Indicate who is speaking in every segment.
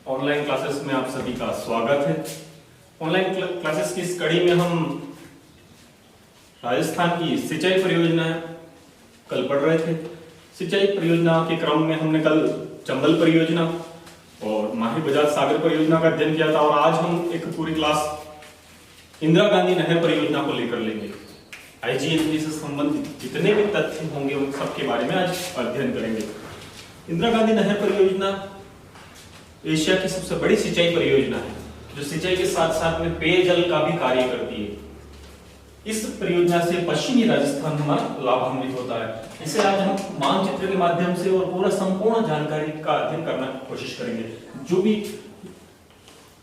Speaker 1: Online classes में आप सभी का स्वागत है। ऑनलाइन क्लासेस की इस कड़ी में हम राजस्थान की सिंचाई परियोजना कल पढ़ रहे थे। सिंचाई परियोजना के क्रम में हमने कल चंबल परियोजना और माहिर बजाज सागर परियोजना का अध्ययन किया था और आज हम एक पूरी क्लास इंदिरा गांधी नहर परियोजना को लेकर लेंगे। आईजीएनपी से संबंधित जितने भी तथ्य होंगे उन सबके बारे में आज अध्ययन करेंगे। इंदिरा गांधी नहर परियोजना एशिया की सबसे बड़ी सिंचाई परियोजना है जो सिंचाई के साथ साथ में पेयजल का भी कार्य करती है। इस परियोजना से पश्चिमी राजस्थान हमारा लाभान्वित होता है। इसे आज हम मानचित्र के माध्यम से और पूरा संपूर्ण जानकारी का अध्ययन करना कोशिश करेंगे। जो भी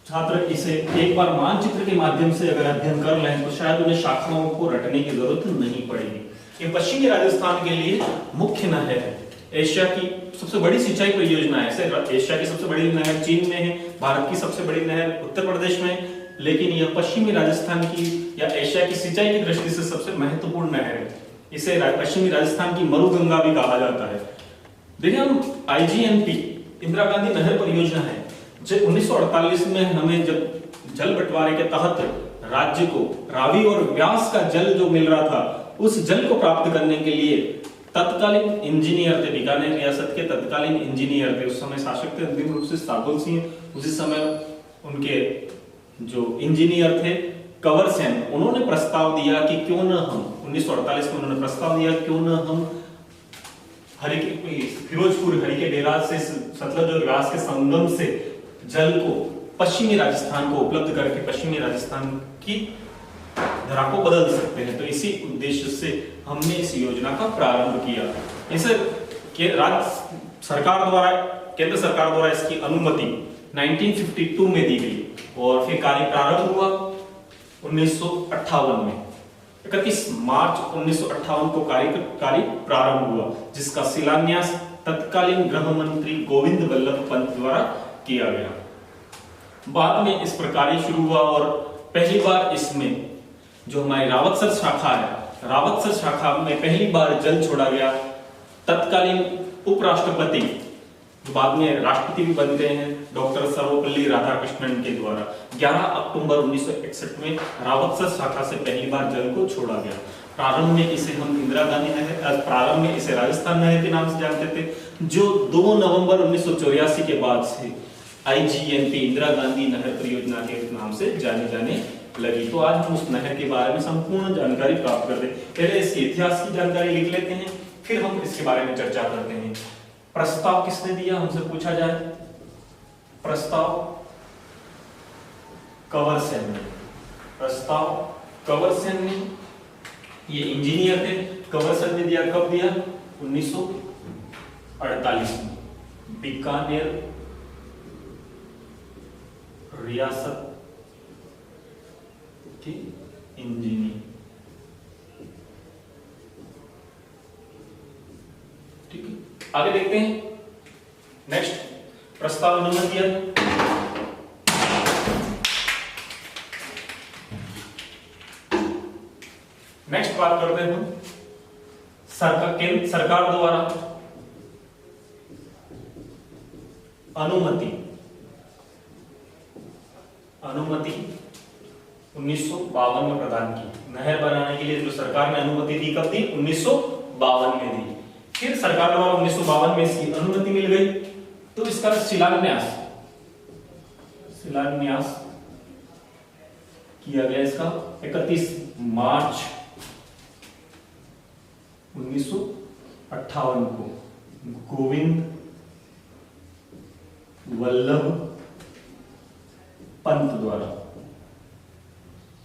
Speaker 1: छात्र इसे एक बार मानचित्र के माध्यम से अगर अध्ययन कर लें तो शायद उन्हें शाखाओं को रटने की जरूरत नहीं पड़ेगी। ये पश्चिमी राजस्थान के लिए मुख्य नहर है। एशिया की सबसे बड़ी सिंचाई परियोजना है। एशिया की सबसे बड़ी नहर चीन में है, भारत की सबसे बड़ी नहर उत्तर प्रदेश में, लेकिन यह पश्चिमी राजस्थान की या एशिया की सिंचाई की दृष्टि से सबसे महत्वपूर्ण नहर है। इसे पश्चिमी राजस्थान की मरुगंगा भी कहा जाता है। देखिए, हम आईजीएनपी इंदिरा गांधी नहर परियोजना है जो 1948 में हमें जब जल बंटवारे के तहत राज्य को रावी और व्यास का जल जो मिल रहा था उस जल को प्राप्त करने के लिए तत्कालीन इंजीनियर थे, बीकानेर रियासत के तत्कालीन इंजीनियर थे, उस समय शासक थे अंतिम रूप से सागुल सिंह। उसी समय उनके जो इंजीनियर थे कंवर सेन, उन्होंने प्रस्ताव दिया कि क्यों न हम 1948 में उन्होंने प्रस्ताव दिया क्यों न हम फिरोजपुर हरिके बैराज से सतलज और व्यास के संगम से जल को पश्चिमी राजस्थान को उपलब्ध करके पश्चिमी राजस्थान की धरा को बदल सकते हैं। तो इसी उद्देश्य से हमने इस योजना का प्रारंभ किया। इसे राज्य सरकार द्वारा, केंद्र सरकार द्वारा इसकी अनुमति 1952 में दी गई और फिर कार्य प्रारंभ हुआ 1958 में। 31 मार्च 1958 को कार्य प्रारंभ हुआ, जिसका शिलान्यास तत्कालीन गृह मंत्री गोविंद वल्लभ पंत द्वारा किया गया। बाद में इस पर कार्य शुरू हुआ और पहली बार इसमें जो हमारी रावतसर शाखा है, रावतसर शाखा में पहली बार जल छोड़ा गया तत्कालीन उपराष्ट्रपति, जो बाद में राष्ट्रपति भी बन गए हैं, डॉक्टर सर्वपल्ली राधाकृष्णन के द्वारा 11 अक्टूबर 1961 में रावतसर शाखा से पहली बार जल को छोड़ा गया। प्रारंभ में इसे हम इंदिरा गांधी नहर, प्रारंभ में इसे राजस्थान नहर के नाम से जानते थे, जो 2 नवंबर 1984 के बाद से आईजीएनपी इंदिरा गांधी नहर परियोजना के नाम से जाने लगी। तो आज हम उस नहर के बारे में संपूर्ण जानकारी प्राप्त करते हैं। पहले इसके इतिहास की जानकारी लिख लेते हैं, फिर हम इसके बारे में चर्चा करते हैं। प्रस्ताव किसने दिया, हमसे पूछा जाए। प्रस्ताव कंवर सेन ने, प्रस्ताव कंवर सेन ने, ये इंजीनियर थे। कंवर सेन ने दिया, कब दिया? 1948 में। बीकानेर रियासत की इंजीनियर, ठीक है। आगे देखते हैं। नेक्स्ट, प्रस्ताव अनुमति दिया। नेक्स्ट बात करते हैं हम केंद्र सरकार द्वारा अनुमति 1952 में प्रदान की। नहर बनाने के लिए जो सरकार ने अनुमति दी, कब दी? 1952 में दी। फिर सरकार द्वारा 1952 में इसकी अनुमति मिल गई तो इसका शिलान्यास किया गया। इसका 31 मार्च 1958 को गोविंद वल्लभ पंत द्वारा,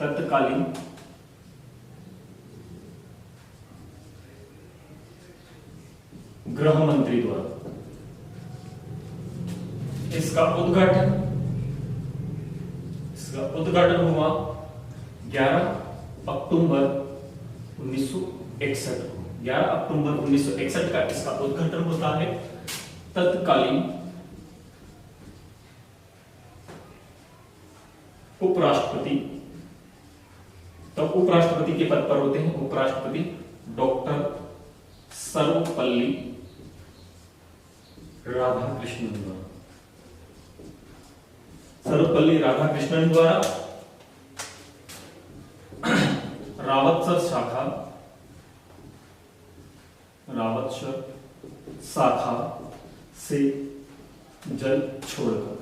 Speaker 1: तत्कालीन गृह मंत्री द्वारा इसका उद्घाटन हुआ 11 अक्टूबर 1961 को। 11 अक्टूबर 1961 का इसका उद्घाटन होता है। तत्कालीन उपराष्ट्रपति, तब उपराष्ट्रपति के पद पर होते हैं उपराष्ट्रपति डॉक्टर सर्वपल्ली राधाकृष्णन द्वारा सर्वपल्ली राधाकृष्णन द्वारा रावतसर शाखा से जल छोड़कर।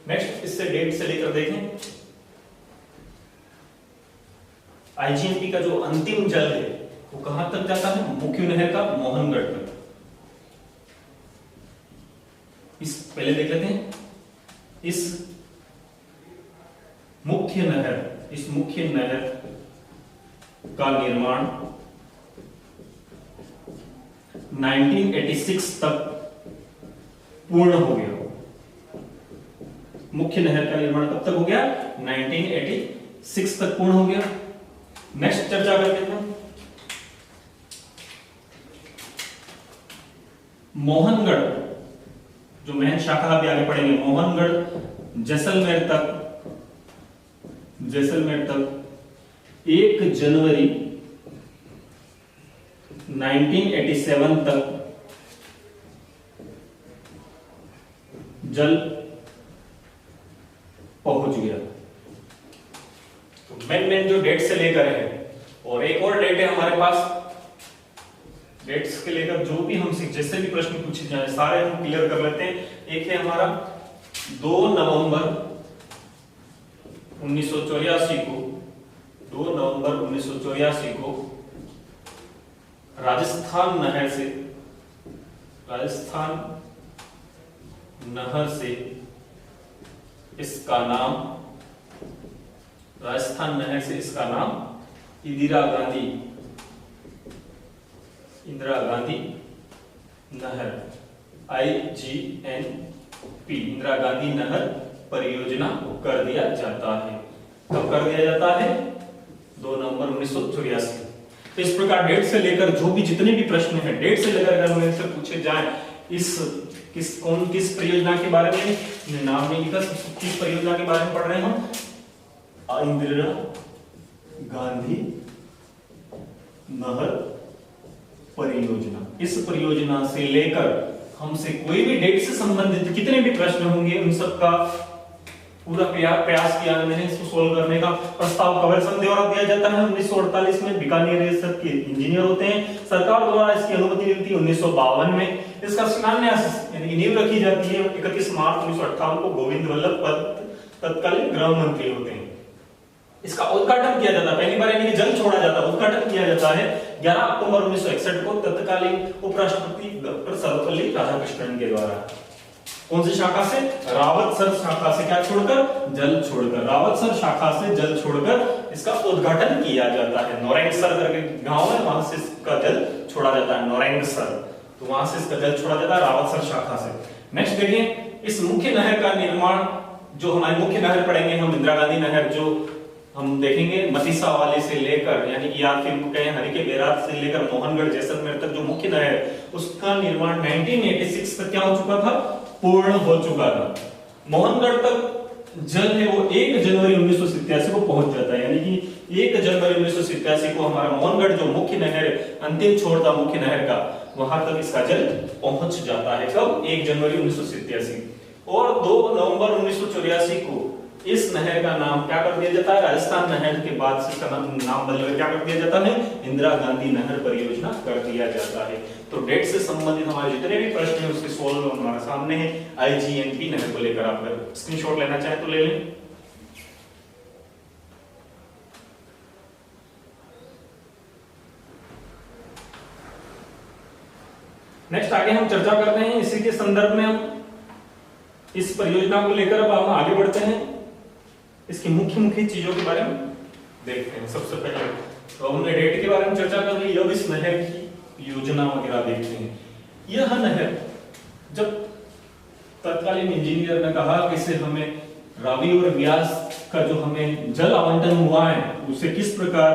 Speaker 1: नेक्स्ट इससे डेट से लेकर देखें, आईजीएमपी का जो अंतिम जल है वो कहां तक जाता है? मुख्य नहर का मोहनगढ़ तक। इस पहले देख लेते हैं, इस मुख्य नहर का निर्माण 1986 तक पूर्ण हो गया। मुख्य नहर का निर्माण कब तक हो गया? 1986 तक पूर्ण हो गया। नेक्स्ट चर्चा करते हैं मोहनगढ़, जो मेन शाखा अभी आगे पढ़ेंगे, मोहनगढ़ जैसलमेर तक 1 जनवरी 1987 तक जल पहुंच गया। तो मेन जो डेट से लेकर है, और एक और डेट है हमारे पास, डेट्स के लेकर जो भी हमसे जैसे भी प्रश्न पूछे जाए सारे हम क्लियर कर लेते हैं। एक है हमारा 2 नवंबर 1984 को राजस्थान नहर से इसका नाम इंदिरा गांधी नहर IGNP इंदिरा गांधी नहर परियोजना कर दिया जाता है। कब कर दिया जाता है? 2 नवंबर 1984। तो इस प्रकार डेट से लेकर जो भी जितने भी प्रश्न हैं, डेट से लेकर अगर उनसे पूछे जाएं, किस परियोजना के बारे में, नाम नहीं लिखा, किस परियोजना के बारे में पढ़ रहे हैं हम? इंदिरा गांधी नहर परियोजना। इस परियोजना से लेकर हमसे कोई भी डेट से संबंधित कितने भी प्रश्न होंगे, उन सब का पूरा प्रयास किया मैंने इसको सोल्व करने का। प्रस्ताव कबीरचंद द्वारा दिया जाता है 1948 में, बीकानेर रियासत के इंजीनियर होते हैं। सरकार द्वारा इसकी अनुमति मिलती है 1952 में। इसका शिलान्यास यानी नींव रखी जाती है 31 मार्च 1958 को। गोविंद वल्लभ पंत तत्कालीन गृह मंत्री होते हैं। इसका उद्घाटन किया जाता है, पहली बार यानी जल छोड़ा जाता है, उद्घाटन किया जाता है 11 अक्टूबर 1961 को तत्कालीन उपराष्ट्रपति डॉक्टर सर्वपल्ली राधाकृष्णन के द्वारा। कौन सी शाखा से? रावतसर शाखा से। क्या छोड़कर? जल छोड़कर। रावतसर शाखा से जल छोड़कर इसका उद्घाटन किया जाता है। नौरेंगसर करके गांव है, वहां से इसका जल छोड़ा जाता है, नौरेंगसर। तो वहां से इसका जल छोड़ा जाता है रावतसर शाखा से। नेक्स्ट देखिए, इस मुख्य नहर का निर्माण, जो हमारी मुख्य नहर पढ़ेंगे हम, इंदिरा गांधी नहर, जो हम देखेंगे मतीसा वाले से लेकर यानी कि हरिके बैराज से लेकर मोहनगढ़ जैसलमेर तक जो मुख्य नहर है, उसका निर्माण 1986 तक क्या हो चुका था? पूर्ण हो चुका था। मोहनगढ़ तक जल है वो 1 जनवरी 1987 को पहुंच जाता है, यानी कि 1 जनवरी 1987 को हमारा मोहनगढ़ जो मुख्य नहर है, अंतिम छोर था मुख्य नहर का, वहां तक इसका जल पहुंच जाता है। कब? 1 जनवरी 1987। और 2 नवंबर 1984 को इस नहर का नाम क्या कर दिया जाता है? राजस्थान नहर के बाद से इसका नाम बदलकर क्या कर दिया जाता है? इंदिरा गांधी नहर परियोजना कर दिया जाता है। तो डेट से संबंधित हमारे जितने भी प्रश्न हैं उसके सोल्व हमारे सामने है। IGNP नहर को लेकर आप अगर स्क्रीनशॉट लेना चाहें तो ले लें। नेक्स्ट आगे हम चर्चा करते हैं, इसी के संदर्भ में हम इस परियोजना को लेकर अब हम आगे बढ़ते हैं। इसकी मुख्य चीजों के बारे में देखते हैं। सबसे पहले तो हमने डेट के बारे में चर्चा कर ली, अब इस नहर की योजना वगैरह देखते हैं। यह नहर जब तत्कालीन इंजीनियर ने कहा कि इसे हमें रावी और व्यास का जो हमें जल आवंटन हुआ है उसे किस प्रकार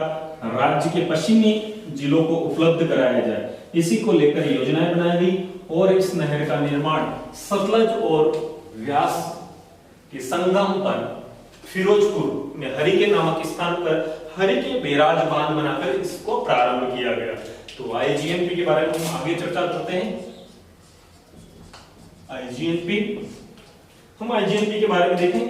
Speaker 1: राज्य के पश्चिमी जिलों को उपलब्ध कराया जाए, इसी को लेकर योजनाएं बनाई गई। और इस नहर का निर्माण सतलज और व्यास के संगम पर फिरोजपुर में हरिके नामक स्थान पर हरिके बैराज बांध बनाकर इसको प्रारंभ किया गया। तो IGNP के बारे में हम आगे चर्चा करते हैं। आईजीएनपी। हम आईजीएनपी के बारे में देखें,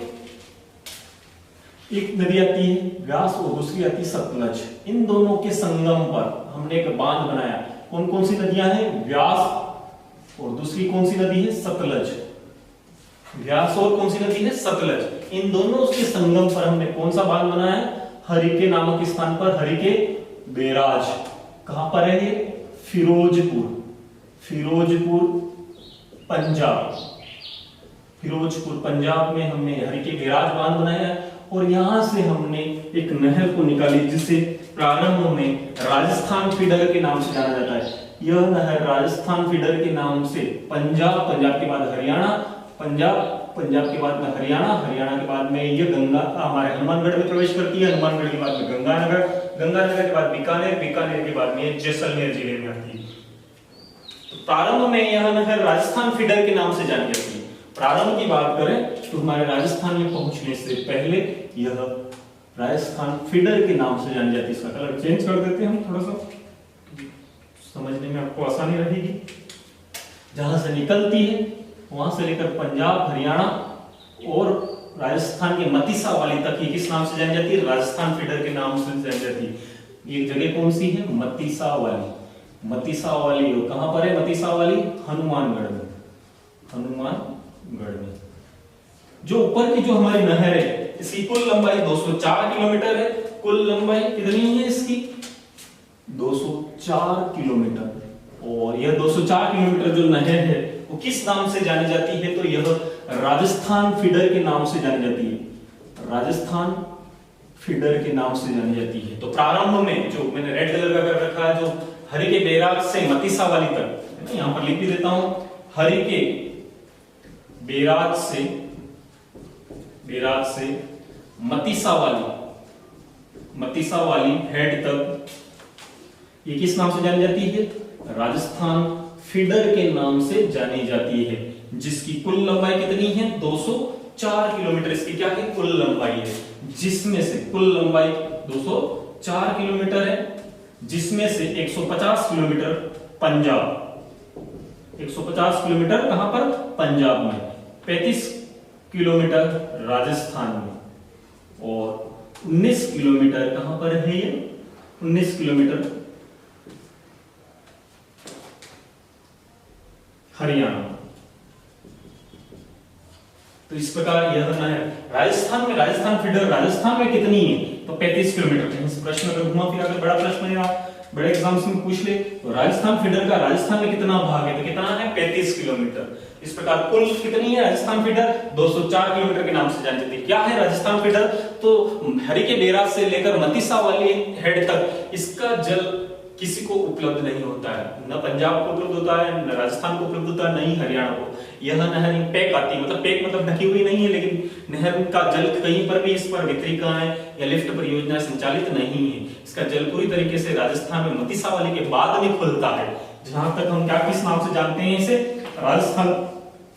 Speaker 1: एक नदी आती है व्यास और दूसरी आती है सतलज। इन दोनों के संगम पर हमने एक बांध बनाया। कौन कौन सी नदियां हैं? व्यास और दूसरी कौन सी नदी है? सतलज। व्यास और कौन सी नदी है? सतलज। इन दोनों के संगम पर हमने कौन सा बांध बनाया है? हरिके नामक स्थान पर, हरिके बैराज। कहां पर है ये? फिरोजपुर, फिरोजपुर पंजाब। फिरोजपुर पंजाब में हमने हरिके बैराज बांध बनाया है और यहां से हमने एक नहर को निकाली जिसे प्रारंभ में राजस्थान फीडर के नाम से जाना जाता है। यह नहर राजस्थान फीडर के नाम से पंजाब, पंजाब के बाद हरियाणा, पंजाब, पंजाब के बाद में हरियाणा, हरियाणा के बाद में यह गंगा हमारे हनुमानगढ़ में प्रवेश करती है, हनुमानगढ़ के बाद में गंगानगर, गंगानगर के बाद बीकानेर, बीकानेर के बाद में जैसलमेर जिले में आती है। तो प्रारंभ में यह नहर राजस्थान फीडर के नाम से जानी जाती है। प्रारंभ की बात करें तो हमारे राजस्थान में पहुंचने से पहले यह राजस्थान फीडर के नाम से जानी जाती है। इसका कलर चेंज कर देते हैं हम थोड़ा सा, समझने में आपको आसानी रहेगी। जहां से निकलती है वहां से लेकर पंजाब, हरियाणा और राजस्थान के मतीसा वाली तक ये किस नाम से जानी जाती है? राजस्थान फीडर के नाम से जानी जाती है। ये जगह कौन सी है? मतीसा वाली। मतीसा वाली कहां पर है? मतीसा वाली हनुमानगढ़ में, हनुमानगढ़ में। जो ऊपर की जो हमारी नहर है इसकी कुल लंबाई 204 किलोमीटर है। कुल लंबाई कितनी है इसकी? 204 किलोमीटर। और यह 204 किलोमीटर जो नहर है वो किस नाम से जानी जाती है? तो यह राजस्थान फीडर के नाम से जानी जाती है। राजस्थान फीडर के नाम से जानी जाती है। तो प्रारंभ में जो मैंने रेड कलर का कर रखा है, जो हरिके बैराज से मतीसा वाली तक, यहां पर लिख भी देता हूं, हरिके बैराज से मतीसा वाली हेड तक ये किस नाम से जानी जाती है? राजस्थान फीडर के नाम से जानी जाती है। जिसकी कुल लंबाई कितनी है? 204 किलोमीटर इसकी क्या है? कुल लंबाई है। जिसमें से कुल लंबाई 204 किलोमीटर है, जिसमें से 150 किलोमीटर पंजाब, 150 किलोमीटर कहां पर? पंजाब में, 35 किलोमीटर राजस्थान में और 19 किलोमीटर कहां पर है? ये 19 किलोमीटर हरियाणा। तो इस प्रकार यह नहर राजस्थान में, राजस्थान फीडर राजस्थान में कितनी है? तो 35 किलोमीटर। इस प्रश्न अगर घुमा फिरा कर बड़ा प्रश्न है, बड़े एग्जाम्स में पूछ ले तो राजस्थान फीडर का राजस्थान में कितना भाग है? तो कितना है? 35 किलोमीटर। इस प्रकार कुल कितनी है राजस्थान फीडर? 204 किलोमीटर के नाम से जानी जाती है। क्या है राजस्थान फीडर? तो हरिके बैराज से लेकर मतीसा वाली हेड तक इसका जल किसी को उपलब्ध नहीं होता है। न पंजाब को उपलब्ध होता है, न राजस्थान को उपलब्ध होता है, नहीं हरियाणा को। यह नहर पैक आती है, मतलब पैक मतलब ढकी हुई नहीं है, लेकिन नहर का जल कहीं पर भी इस पर वितरिकाएं या लिफ्ट परियोजना संचालित नहीं है। इसका जल पूरी तरीके से राजस्थान में मतीसा वाली के बाद में खुलता है। जहां तक हम क्या किस नाम से जानते हैं? इसे राजस्थान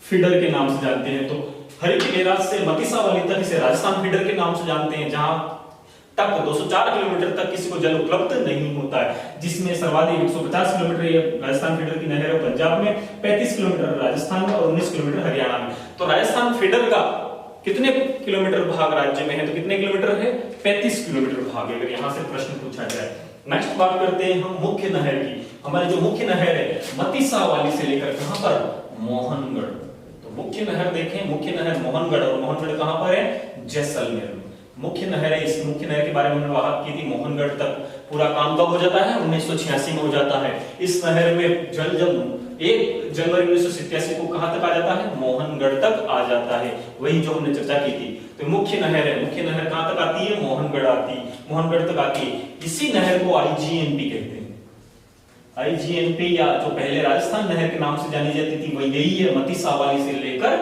Speaker 1: फीडर के नाम से जानते हैं। तो हरिके बैराज से मतीसा वाली तक इसे राजस्थान फीडर के नाम से जानते हैं, जहां तक 204 किलोमीटर तक किसी को जल उपलब्ध नहीं होता है। जिसमें सर्वाधिक 150 किलोमीटर ये राजस्थान फीडर की नहर है पंजाब में, 35 किलोमीटर राजस्थान में और 19 किलोमीटर हरियाणा में। तो राजस्थान फीडर का कितने किलोमीटर भाग राज्य में है? तो कितने किलोमीटर है? 35 किलोमीटर भाग है, अगर यहां से प्रश्न पूछा जाए। नेक्स्ट बात करते हैं हम मुख्य नहर की। हमारी जो मुख्य नहर है मतीसा वाली से लेकर कहां पर? मोहनगढ़। तो मुख्य नहर देखें, मुख्य नहर मोहनगढ़, और मोहनगढ़ कहां पर है? जैसलमेर में मुख्य नहर है। इस मुख्य नहर के बारे में हमने बात की थी। मोहनगढ़ तक पूरा काम कब हो जाता है? 1986 में हो जाता है। इस नहर में जल जब 1 जनवरी 1987 को कहां तक आ जाता है? मोहनगढ़ तक आ जाता है। वही जो हमने चर्चा की थी। तो मुख्य नहर है, मुख्य नहर कहां तक आती है? मोहनगढ़ तक आती है। इसी नहर को आईजीएनपी कहते हैं। आईजीएनपी या जो पहले राजस्थान नहर के नाम से जानी जाती थी वही यही है। मतीसा वाली से लेकर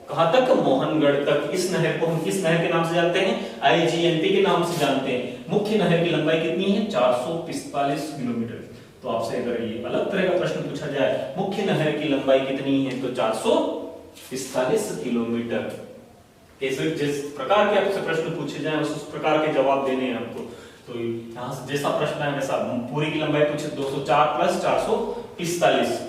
Speaker 1: कहां तक? मोहनगढ़ तक। इस नहर को हम किस नहर के नाम से जानते हैं? आईजीएनपी के नाम से जानते हैं। मुख्य नहर की लंबाई कितनी है? 445 किलोमीटर। तो आपसे अगर ये अलग तरह का प्रश्न पूछा जाए मुख्य नहर की लंबाई कितनी है, तो 445 किलोमीटर। कैसे जिस प्रकार के आपसे प्रश्न पूछे जाए उस प्रकार के जवाब देने हैं आपको। तो यहां से जैसा प्रश्न है वैसा पूरी की लंबाई पूछे 204 प्लस 445।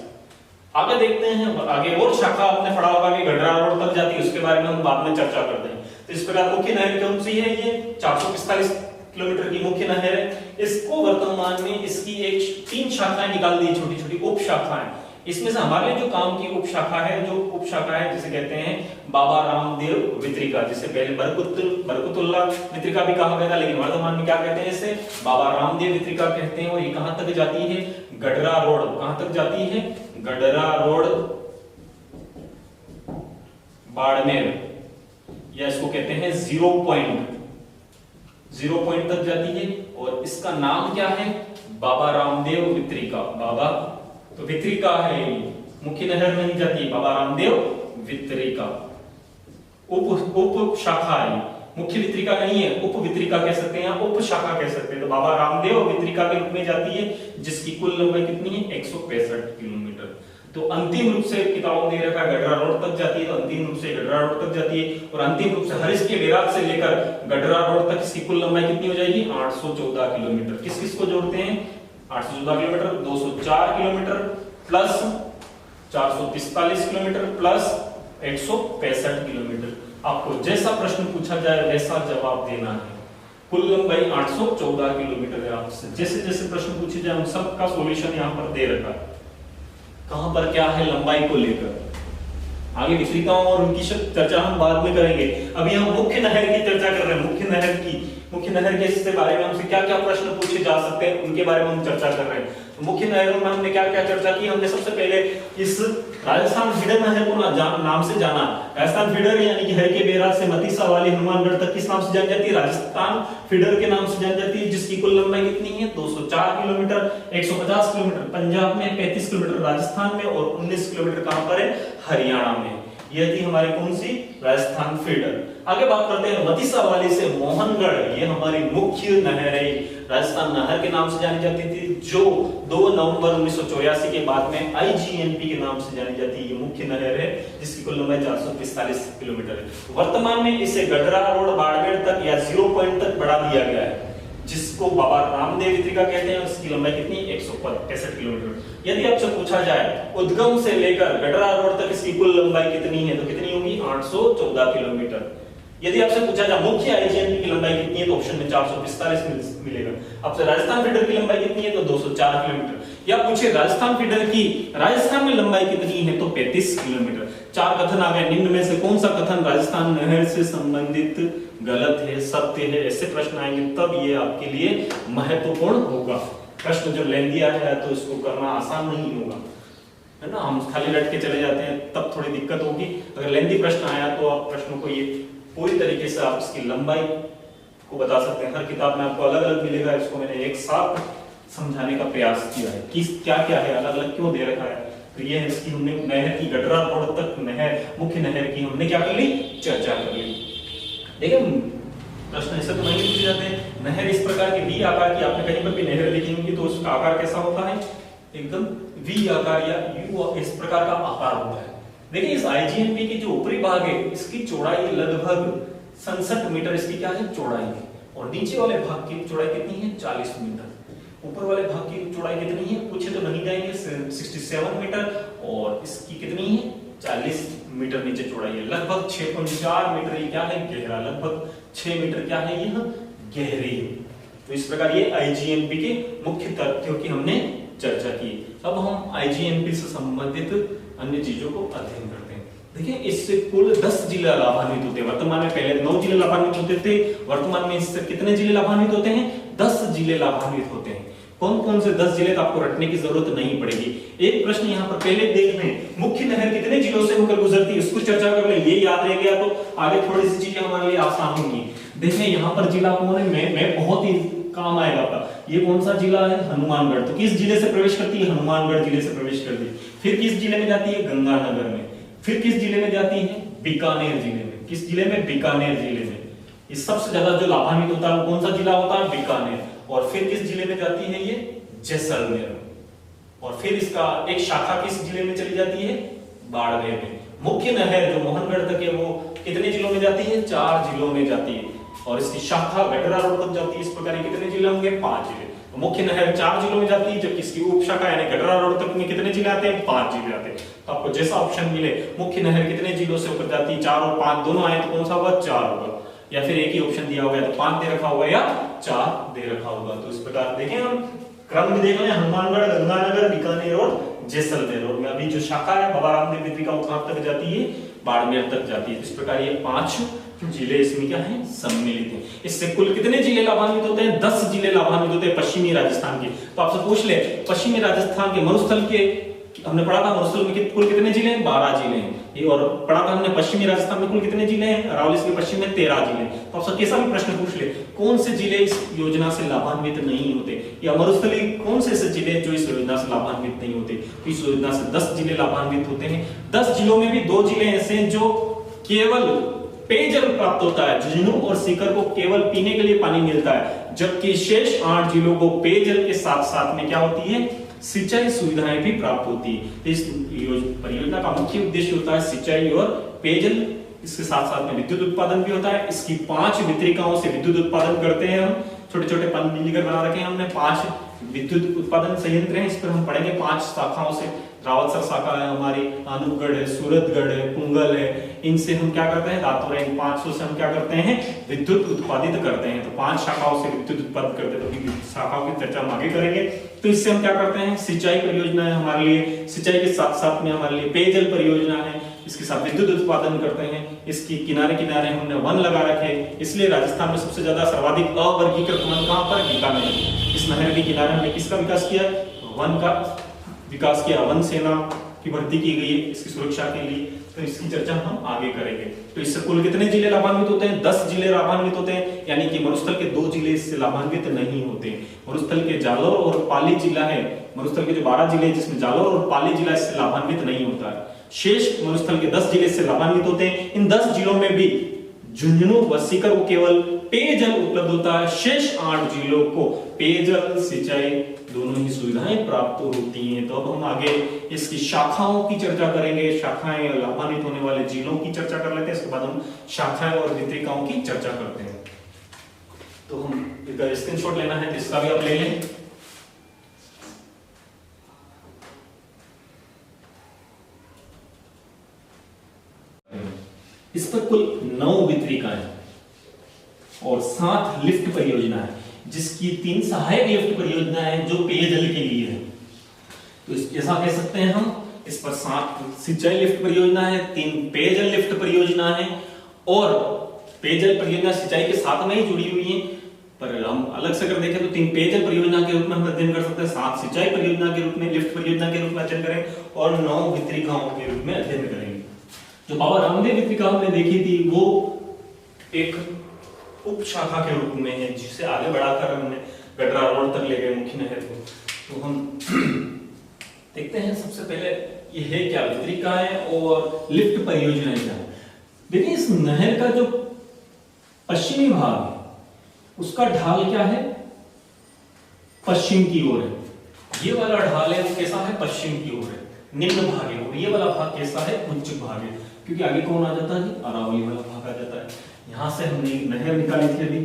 Speaker 1: आगे देखते हैं, आगे और शाखा आपने पढ़ा होगा कि गडरा रोड तक जाती है, उसके बारे में हम बाद में चर्चा करते हैं। तो इस प्रकार मुख्य नहर कौन सी है? ये 445 किलोमीटर की मुख्य नहर है। इसको वर्तमान में इसकी एक 3 शाखाएं निकाल दी, छोटी छोटी उप शाखाएं। इसमें से हमारे लिए जो काम की उप शाखा है, जो उप शाखा है जिसे कहते हैं बाबा रामदेव वितरिका, जिसे पहले बरकतुल्लाह वितरिका भी कहा गया था, लेकिन वर्तमान में क्या कहते हैं? इसे बाबा रामदेव वितरिका कहते हैं। और ये कहां तक जाती है? गडरा रोड। कहां तक जाती है? गडरा रोड बाड़मेर, या इसको कहते हैं 0 पॉइंट तक जाती है। और इसका नाम क्या है? बाबा रामदेव वितरिका। बाबा तो वितरिका है, मुख्य नहर में नहीं जाती, बाबा रामदेव वितरिका। उप शाखा है, मुख्य वितरिका नहीं है, उप वितरिका कह सकते हैं, उप शाखा कह सकते हैं। तो बाबा रामदेव वितरिका के रूप में जाती है, जिसकी कुल लंबाई कितनी है? 165 किलोमीटर। तो अंतिम रूप से किताबों में दे रखा है गडरा रोड तक जाती है, तो अंतिम रूप से गडरा रोड तक जाती है। और अंतिम रूप से हरीश के बैराज से लेकर गडरा रोड तक इसकी कुल लंबाई कितनी हो जाएगी? 814 किलोमीटर। किस किस को जोड़ते हैं? 814 kilometre, 204 kilometre plus 445 kilometre plus 165 kilometre. आपको जैसा प्रश्न पूछा जाए वैसा जवाब देना है। कुल लंबाई 814 किलोमीटर है। आपसे जैसे जैसे प्रश्न पूछे जाए उन सब का सॉल्यूशन यहाँ पर दे रखा है। कहां पर क्या है लंबाई को लेकर। आगे वितरिकाओं और उनकी चर्चा हम बाद में करेंगे। अभी हम मुख्य नहर की चर्चा कर रहे हैं। मुख्य नहर के इससे बारे में हमसे क्या क्या प्रश्न पूछे जा सकते हैं, उनके बारे में हम चर्चा कर रहे हैं। तो मुख्य नहरों में हमने क्या क्या चर्चा की? हमने सबसे पहले इस राजस्थान फीडर नहर को नाम से जाना। राजस्थान फीडर यानी कि हर के बैराज से मतीसा वाली हनुमानगढ़ तक किस नाम से जानी जाती है? राजस्थान फीडर के नाम से जानी जाती है, जिसकी कुल लंबाई कितनी है? 204 किलोमीटर। 150 किलोमीटर पंजाब में, 35 किलोमीटर राजस्थान में और 19 किलोमीटर कहां पर है? हरियाणा में। ये थी हमारी कौन सी? राजस्थान फीडर। आगे बात करते हैं मतीसा वाली से मोहनगढ़। ये हमारी मुख्य नहर है, राजस्थान नहर के नाम से जानी जाती थी, जो 2 नवंबर 1984 के बाद में आईजीएनपी के नाम से जानी जाती है। ये मुख्य नहर है, जिसकी कुल लंबाई 445 किलोमीटर है। वर्तमान में इसे गडरा रोड बाड़मेर तक या 0 पॉइंट तक बढ़ा दिया गया है, जिसको बाबा रामदेव वितरिका कहते हैं। उसकी लंबाई कितनी? 165 किलोमीटर। यदि आपसे पूछा जाए उद्गम से लेकर गडरा रोड तक इसकी कुल लंबाई कितनी है, तो कितनी होगी? 814 किलोमीटर। यदि आपसे पूछा जाए मुख्य आईजीएनपी की लंबाई कितनी है, तो ऑप्शन में 445 मिलेगा। आपसे राजस्थान फीडर की लंबाई कितनी है, तो 204 किलोमीटर। या पूछे राजस्थान फीडर की राजस्थान में लंबाई कितनी है, तो 35 किलोमीटर। 4 कथन आ गए। निम्न में से कौन सा कथन राजस्थान नहर से संबंधित गलत है, सत्य है? ऐसे प्रश्न आएंगे तब ये आपके लिए महत्वपूर्ण होगा। प्रश्न जब लेंदी आया है तो इसको करना आसान नहीं होगा, है ना। हम खाली रट के चले जाते हैं तब थोड़ी दिक्कत होगी। अगर लेंदी प्रश्न आया तो आप प्रश्नों को ये पूरी तरीके से आप इसकी लंबाई को बता सकते हैं। हर किताब में आपको अलग अलग मिलेगा, इसको मैंने एक साथ समझाने का प्रयास किया है कि क्या क्या है, अलग अलग क्यों दे रखा है। तो ये है इसकी हमने नहर की गडरा रोड तक नहर, मुख्य नहर की हमने क्या कर ली? चर्चा कर ली। देखिए प्रश्न ऐसे तो नहीं पूछे जाते। नहर इस प्रकार की वी आकार की, आपने कहीं पर भी नहर लिखी होगी तो उसका आकार कैसा होता है? एकदम वी आकार या यू इस प्रकार का आकार होता है। देखिए इस आईजीएनपी की जो ऊपरी भाग है इसकी चौड़ाई लगभग 67 मीटर इसकी क्या है? चौड़ाई है। और नीचे वाले भाग की चौड़ाई कितनी है? 40 मीटर। ऊपर वाले भाग की चौड़ाई कितनी है? पूछे तो नहीं जाएंगे, 67 मीटर। और इसकी कितनी है? 40 मीटर नीचे चौड़ाई है। लगभग 6.4 मीटर ये क्या है? गहरा। लगभग 6 मीटर क्या है? यह गहरी है। तो इस प्रकार ये आईजीएनपी के मुख्य तथ्यों की हमने चर्चा की। अब हम आईजीएनपी से संबंधित अन्य चीजों को अध्ययन करते हैं। देखिए इससे कुल 10 जिले लाभान्वित होते हैं। वर्तमान में पहले 9 जिले लाभान्वित होते थे, वर्तमान में इससे कितने जिले लाभान्वित होते हैं? 10 जिले लाभान्वित होते हैं। कौन कौन से 10 जिले? तो आपको रटने की जरूरत नहीं पड़ेगी। एक प्रश्न यहाँ पर पहले देख लें, मुख्य नहर कितने जिलों से होकर गुजरती है, इसको चर्चा कर लें। ये याद रह गया तो आगे थोड़ी सी चीजें हमारे लिए आसान होंगी। देखें यहाँ पर जिला कौन है? मैं बहुत ही काम आएगा आपका। ये कौन सा जिला है? हनुमानगढ़। तो किस जिले से प्रवेश करती है? हनुमानगढ़ जिले से प्रवेश करती है। फिर किस जिले में जाती है? गंगानगर में। फिर किस जिले में जाती है? बीकानेर जिले में। किस जिले में? बीकानेर जिले में। इस सबसे ज्यादा जो लाभान्वित होता है कौन सा जिला होता है? बीकानेर। और फिर किस जिले में जाती है? ये जैसलमेर। और फिर इसका एक शाखा किस जिले में चली जाती है? बाड़मेर में। मुख्य नहर जो मोहनगढ़ तक है वो कितने जिलों में जाती है? 4 जिलों में जाती है। और इसकी शाखा गडरा रोड तक जाती है। इस प्रकार कितने जिले होंगे? 5 जिले। तो मुख्य नहर 4 जिलों में जाती है, जबकि इसकी उप शाखा यानी गडरा रोड तक में कितने जिले आते हैं? 5 जिले आते हैं। तो आपको जैसा ऑप्शन मिले, मुख्य नहर कितने जिलों से होकर जाती है, 4 और 5 दोनों आए तो कौन सा होगा, 4 होगा, या फिर एक ही ऑप्शन दिया होगा तो 5 दे रखा होगा या 4 दे रखा होगा। तो इस प्रकार देखें हम क्रम भी देख लें, हनुमानगढ़, गंगानगर, बीकानेर और जैसलमेर, और अभी जो शाखा है बाबा रामदेव विद्रिका वो कहां तक जाती है, बाड़मेर तक जाती है। इस प्रकार ये 5 जिले इसमें क्या है, सम्मिलित हैं। इससे कुल कितने जिले लाभान्वित होते हैं, 10 जिले लाभान्वित होते हैं पश्चिमी राजस्थान के। तो आपसे पूछ ले पश्चिमी राजस्थान के मरुस्थल के, हमने पढ़ा था मरुस्थल में कुल कितने जिले हैं, 12 जिले हैं ये, और पढ़ा था हमने पश्चिमी राजस्थान में कुल कितने जिले हैं, अरावली के पश्चिम में 13 जिले। तो आपसे कैसा भी प्रश्न पूछ ले, कौन से जिले इस योजना से लाभान्वित नहीं होते, या मरुस्थली कौन से ऐसे जिले जो इस योजना से लाभान्वित नहीं होते, तो इस योजना से 10 जिले लाभान्वित होते हैं। 10 जिलों में भी 2 जिले ऐसे हैं जो केवल पेयजल प्राप्त होता है, झुंझुनू और सीकर को केवल पीने के लिए पानी मिलता है, जबकि शेष 8 जिलों को पेयजल के साथ साथ में क्या होती है, सिंचाई सुविधाएं भी प्राप्त होती है। इस परियोजना का मुख्य उद्देश्य होता है सिंचाई और पेयजल, इसके साथ साथ में विद्युत उत्पादन भी होता है। इसकी 5 वितरिकाओं से विद्युत उत्पादन करते हैं हम, छोटे छोटे पनबिजली घर बना रखे हैं हमने, 5 विद्युत उत्पादन संयंत्र हैं, इस पर हम पढ़ेंगे 5 शाखाओं से। रावतसर शाखा है हमारी, अनूपगढ़ है, सूरतगढ़ है, पुंगल है, इनसे हम क्या करते हैं, रातों इन 500 से हम क्या करते हैं, विद्युत उत्पादित करते हैं। तो 5 शाखाओं से विद्युत उत्पादित करते हैं, तो शाखाओं की चर्चा हम आगे करेंगे। तो इससे हम क्या करते हैं, सिंचाई परियोजना है हमारे लिए, सिंचाई के साथ साथ में हमारे लिए पेयजल परियोजना है, इसके साथ विद्युत उत्पादन करते हैं। इसकी किनारे किनारे हमने वन लगा रखे, इसलिए राजस्थान में सबसे ज्यादा सर्वाधिक अवर्गीकृत वन कहां पर, बीकानेर। इस नहर के किनारे हमने किसका विकास किया, वन का विकास किया, वन सेना की भर्ती की गई है इसकी सुरक्षा के लिए। तो इसकी चर्चा हम आगे करेंगे। तो इससे कुल कितने जिले लाभान्वित होते हैं, 10 जिले लाभान्वित होते हैं, यानी कि मरुस्थल के 2 जिले इससे लाभान्वित नहीं होते। मरुस्थल के जालौर और पाली जिला है, मरुस्थल के जो 12 जिले जिसमें जालौर और पाली जिला इससे लाभान्वित नहीं होता है। शेष मरुस्थल के 10 जिले इससे लाभान्वित होते हैं। इन 10 जिलों में भी झुंझुनू व सीकर को केवल पेयजल उपलब्ध होता है, शेष 8 जिलों को पेयजल सिंचाई दोनों ही सुविधाएं प्राप्त होती हैं। तो अब हम आगे इसकी शाखाओं की चर्चा करेंगे, शाखाएं लाभान्वित होने वाले जिलों की चर्चा कर लेते हैं, इसके बाद हम शाखाएं और वितरिकाओं की चर्चा करते हैं। तो हम इसका स्क्रीनशॉट लेना है, इसका भी आप ले लें। इस पर कुल 9 वितरिकाएं और 7 लिफ्ट परियोजना है, जिसकी 3 सहायक लिफ्ट परियोजना है जो पेयजल के लिए है। तो ऐसा कह सकते हैं हम, इस पर 7 सिंचाई लिफ्ट परियोजना है, 3 पेयजल लिफ्ट परियोजना है, और पेयजल परियोजना सिंचाई के साथ में ही जुड़ी हुई है। पर हम अलग से अगर देखें तो 3 पेयजल परियोजना के रूप में हम अध्ययन कर सकते हैं, 7 सिंचाई परियोजना के रूप में, लिफ्ट परियोजना के रूप में अध्ययन करें, और 9 वितरिकाओं के रूप में अध्ययन करेंगे। जो बाबा रामदेव वितरिका हमने देखी थी वो एक उप शाखा के रूप में है, जिसे आगे बढ़ाकर हमने गडरा रोड तक ले गए मुख्य नहर को। तो हम देखते हैं सबसे पहले ये है क्या, वितरिकाएं और लिफ्ट परियोजनाएं क्या है। देखिए इस नहर का जो पश्चिमी भाग है उसका ढाल क्या है, पश्चिम की ओर है। ये वाला ढाल है वो कैसा है, पश्चिम की ओर है, निम्न भाग है, और ये वाला भाग कैसा है, उच्च भाग है, क्योंकि आगे कौन आ जाता है, अरावली वाला भाग आ जाता है। यहां से हमने एक नहर निकाली थी अभी,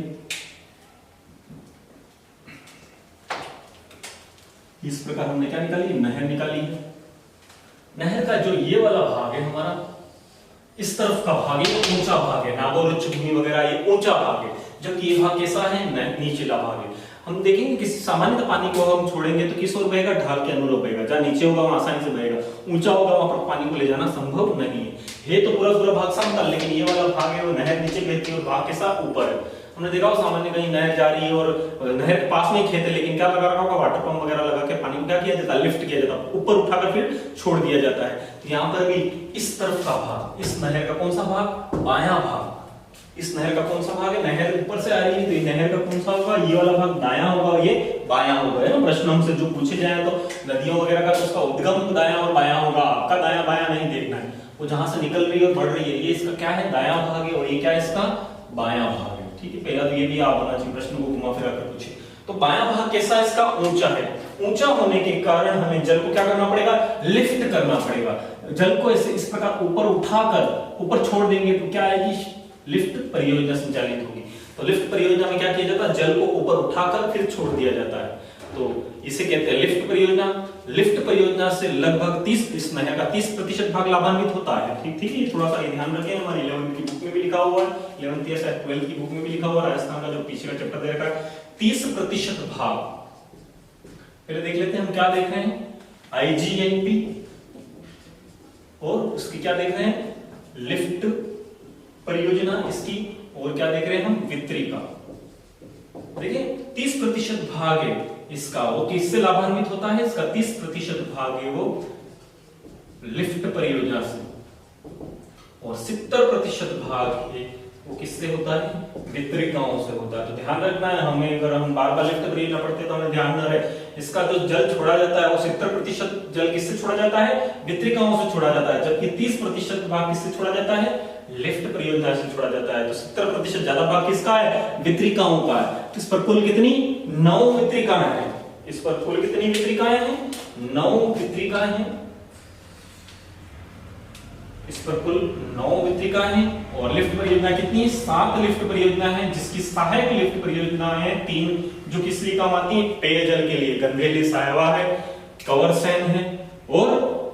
Speaker 1: इस प्रकार हमने क्या निकाली, नहर निकाली है। नहर का जो ये वाला भाग है हमारा, इस तरफ का भाग है वो ऊंचा भाग है, नागौर उच्च भूमि वगैरह ये ऊंचा भाग है, जबकि ये भाग कैसा है, नीचेला भाग है। हम देखेंगे कि सामान्य पानी को हम छोड़ेंगे तो किस ओर बहेगा, ढाल के अनुरूप बहेगा, जहां नीचे होगा वहां आसानी से बहेगा, ऊंचा होगा वहां पर पानी को ले जाना संभव नहीं है। तो पूरा भाग समतल, लेकिन ये वाला भाग है वो नहर नीचे बहती है और भाग के साथ ऊपर है। हमने देखा हो सामान्य कहीं नहर जा रही है और नहर के पास में ही खेत है, लेकिन क्या लगा रखा होगा, वाटर पंप वगैरह लगा के पानी को क्या किया जाता है, लिफ्ट किया जाता है, ऊपर उठाकर फिर छोड़ दिया जाता है। तो यहाँ पर भी इस तरफ का भाग, इस नहर का कौन सा भाग, बायां भाग, इस नहर का कौन सा भाग है, नहर ऊपर से आ रही है तो ये नहर का कौन सा होगा, ये वाला भाग दायां होगा, ये बायां होगा, है ना। प्रश्न हमसे जो पूछे जाए तो नदियों वगैरह का तो उसका उद्गम दायां और बायां होगा, आपका दायां बायां नहीं देखना है, वो जहां से निकल रही है और बढ़ रही है, ये इसका क्या है, दायां भाग है, और ये क्या है, इसका बायां भाग है। ठीक है, पहला तो ये भी आप होना चाहिए, प्रश्न को घुमा फिरा कर पूछे। तो बायां भाग कैसा है, इसका ऊंचा है, ऊंचा होने के कारण हमें जल को क्या करना पड़ेगा, लिफ्ट करना पड़ेगा। जल को ऐसे इस प्रकार ऊपर उठाकर ऊपर छोड़ देंगे तो क्या आएगी, लिफ्ट परियोजना संचालित होगी। तो लिफ्ट परियोजना में क्या किया जाता है, जल को ऊपर उठाकर फिर छोड़ दिया जाता है। तो इसे कहते हैं लिफ्ट परियोजना। लिफ्ट परियोजना से लगभग 30 इस नहर का 30% भाग लाभान्वित होता है। ठीक है, थोड़ा सा ध्यान रखें, हमारी 11वीं की बुक में भी लिखा हुआ है, 11th या शायद 12th की बुक में भी लिखा हुआ है, राजस्थान का जो पीछे का चैप्टर दे रखा है 30% भाग। पहले देख लेते हैं हम क्या देख रहे हैं, आईजीएनपी और उसकी क्या देख रहे हैं, लिफ्ट परियोजना इसकी, और क्या देख रहे हैं हम, वितरिका। देखिए 30% भाग है इसका, वो किससे लाभान्वित होता है, इसका 30% भाग है वो लिफ्ट परियोजना से, और 70% भाग है वो किससे होता है, वितरिकाओं से होता है। तो ध्यान रखना है हमें, अगर हम बार बार लिफ्ट परियोजना पढ़ते तो हमें ध्यान न रहे, इसका जो जल छोड़ा जाता है वो 70% जल किससे छोड़ा जाता है, वितरिकाओं से छोड़ा जाता है, जबकि 30% भाग किससे छोड़ा जाता है, लिफ्ट परियोजना से छोड़ा जाता है। तो 70% ज्यादा भाग किसका है, वितरिकाओं का है। तो इस पर कुल कितनी 9 वितरिकाएं हैं, इस पर कुल कितनी वितरिकाएं हैं, 9 वितरिकाएं हैं, इस पर कुल 9 वितरिकाएं हैं। और लिफ्ट परियोजना कितनी है, 7 लिफ्ट परियोजना है, जिसकी सहायक लिफ्ट परियोजना है 3, जो किस लिए काम आती है, पेयजल के लिए, गंधेली सायवा है, कंवरसेन है और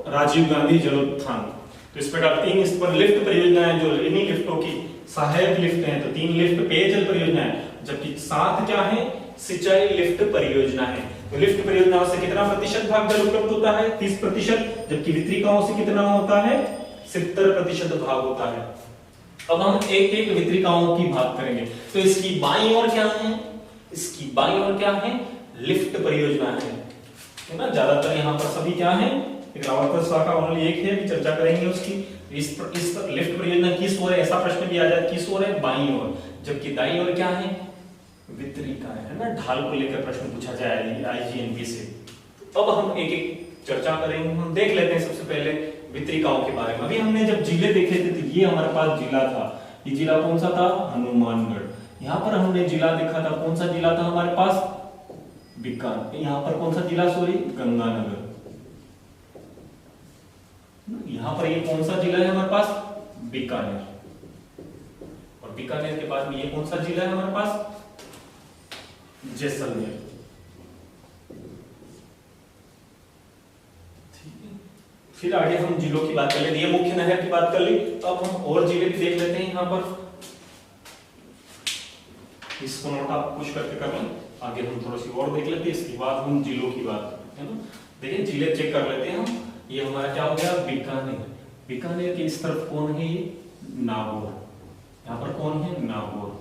Speaker 1: राजीव गांधी जलोत्थान। तो इस प्रकार 3 इस पर लिफ्ट परियोजना है, जो इन्हीं लिफ्टों की सहायक लिफ्ट हैं। तो 3 लिफ्ट पेयजल परियोजना है, जबकि 7 क्या है, सिंचाई लिफ्ट परियोजना है। तो लिफ्ट परियोजनाओं से कितना प्रतिशत भाग जल उपलब्ध होता है, 30%, जबकि वितरिकाओं से कितना होता है, 70% भाग होता है। अब हम एक एक वितरिकाओं की बात करेंगे। तो इसकी बाईं ओर क्या है, इसकी बाईं ओर क्या है, लिफ्ट परियोजना है ना। ज्यादातर यहाँ पर सभी क्या है, ग्रावर्तर शाखा ओनली एक है, अभी चर्चा करेंगे उसकी। इस लिफ्ट परियोजना किस ओर है, ऐसा प्रश्न भी आ जाए, किस ओर है, बाईं ओर, जबकि दाईं ओर क्या है, वितरिका है ना। ढाल को लेकर प्रश्न पूछा जाएगा आईजीएनपी से। अब हम एक एक चर्चा करेंगे, हम देख लेते हैं सबसे पहले वितरिकाओं के बारे में। अभी हमने जब जिले देखे थे तो ये हमारे पास जिला था, ये जिला कौन सा था, हनुमानगढ़। यहाँ पर हमने जिला देखा था, कौन सा जिला था हमारे पास, बीकानेर। यहाँ पर कौन सा जिला, सॉरी, गंगानगर। यहाँ पर ये कौन सा जिला है हमारे पास, बीकानेर। और बीकानेर के बाद में ये कौन सा जिला है हमारे पास, जैसलमेर। फिर आगे हम जिलों की बात कर लेते, ये मुख्य नहर की बात कर ली। तो अब हम और जिले भी देख लेते हैं यहाँ पर, इसको नोट आप पुश करके कर लें। आगे हम थोड़ी सी और देख लेते हैं, इसके बाद हम जिलों की बात करते हैं ना। देखिए जिले चेक कर लेते हैं हम। ये हमारा क्या हो गया, बीकानेर। बीकानेर के इस तरफ कौन है, ये नागौर। यहाँ पर कौन है, नागौर।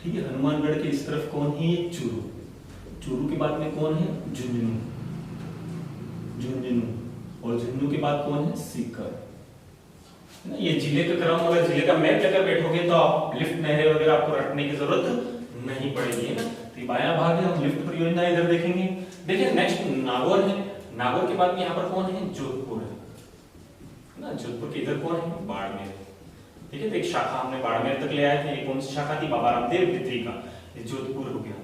Speaker 1: ठीक है, हनुमानगढ़ के इस तरफ कौन है, ये चूरू। चूरू के बाद में कौन है, झुंझुनू। झुंझुनू, और झुंझुनू के बाद कौन है, सीकर। ये जिले का क्रम, अगर जिले का मैप लेकर बैठोगे तो आप लिफ्ट नहरें वगैरह आपको रटने की जरूरत नहीं पड़ेगी, है ना। तो ये बायां भाग है, हम लिफ्ट परियोजना इधर देखेंगे। देखिए नेक्स्ट नागौर है। नागौर के बाद में यहाँ पर कौन है, जोधपुर है ना। जोधपुर के इधर कौन है, बाड़मेर। ठीक है, तो एक शाखा हमने बाड़मेर तक ले आए थे। ये कौन सी शाखा थी, बाबा रामदेव वितरिका। ये जोधपुर हो गया।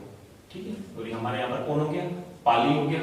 Speaker 1: ठीक है, और ये हमारे यहाँ पर कौन हो गया, पाली हो गया,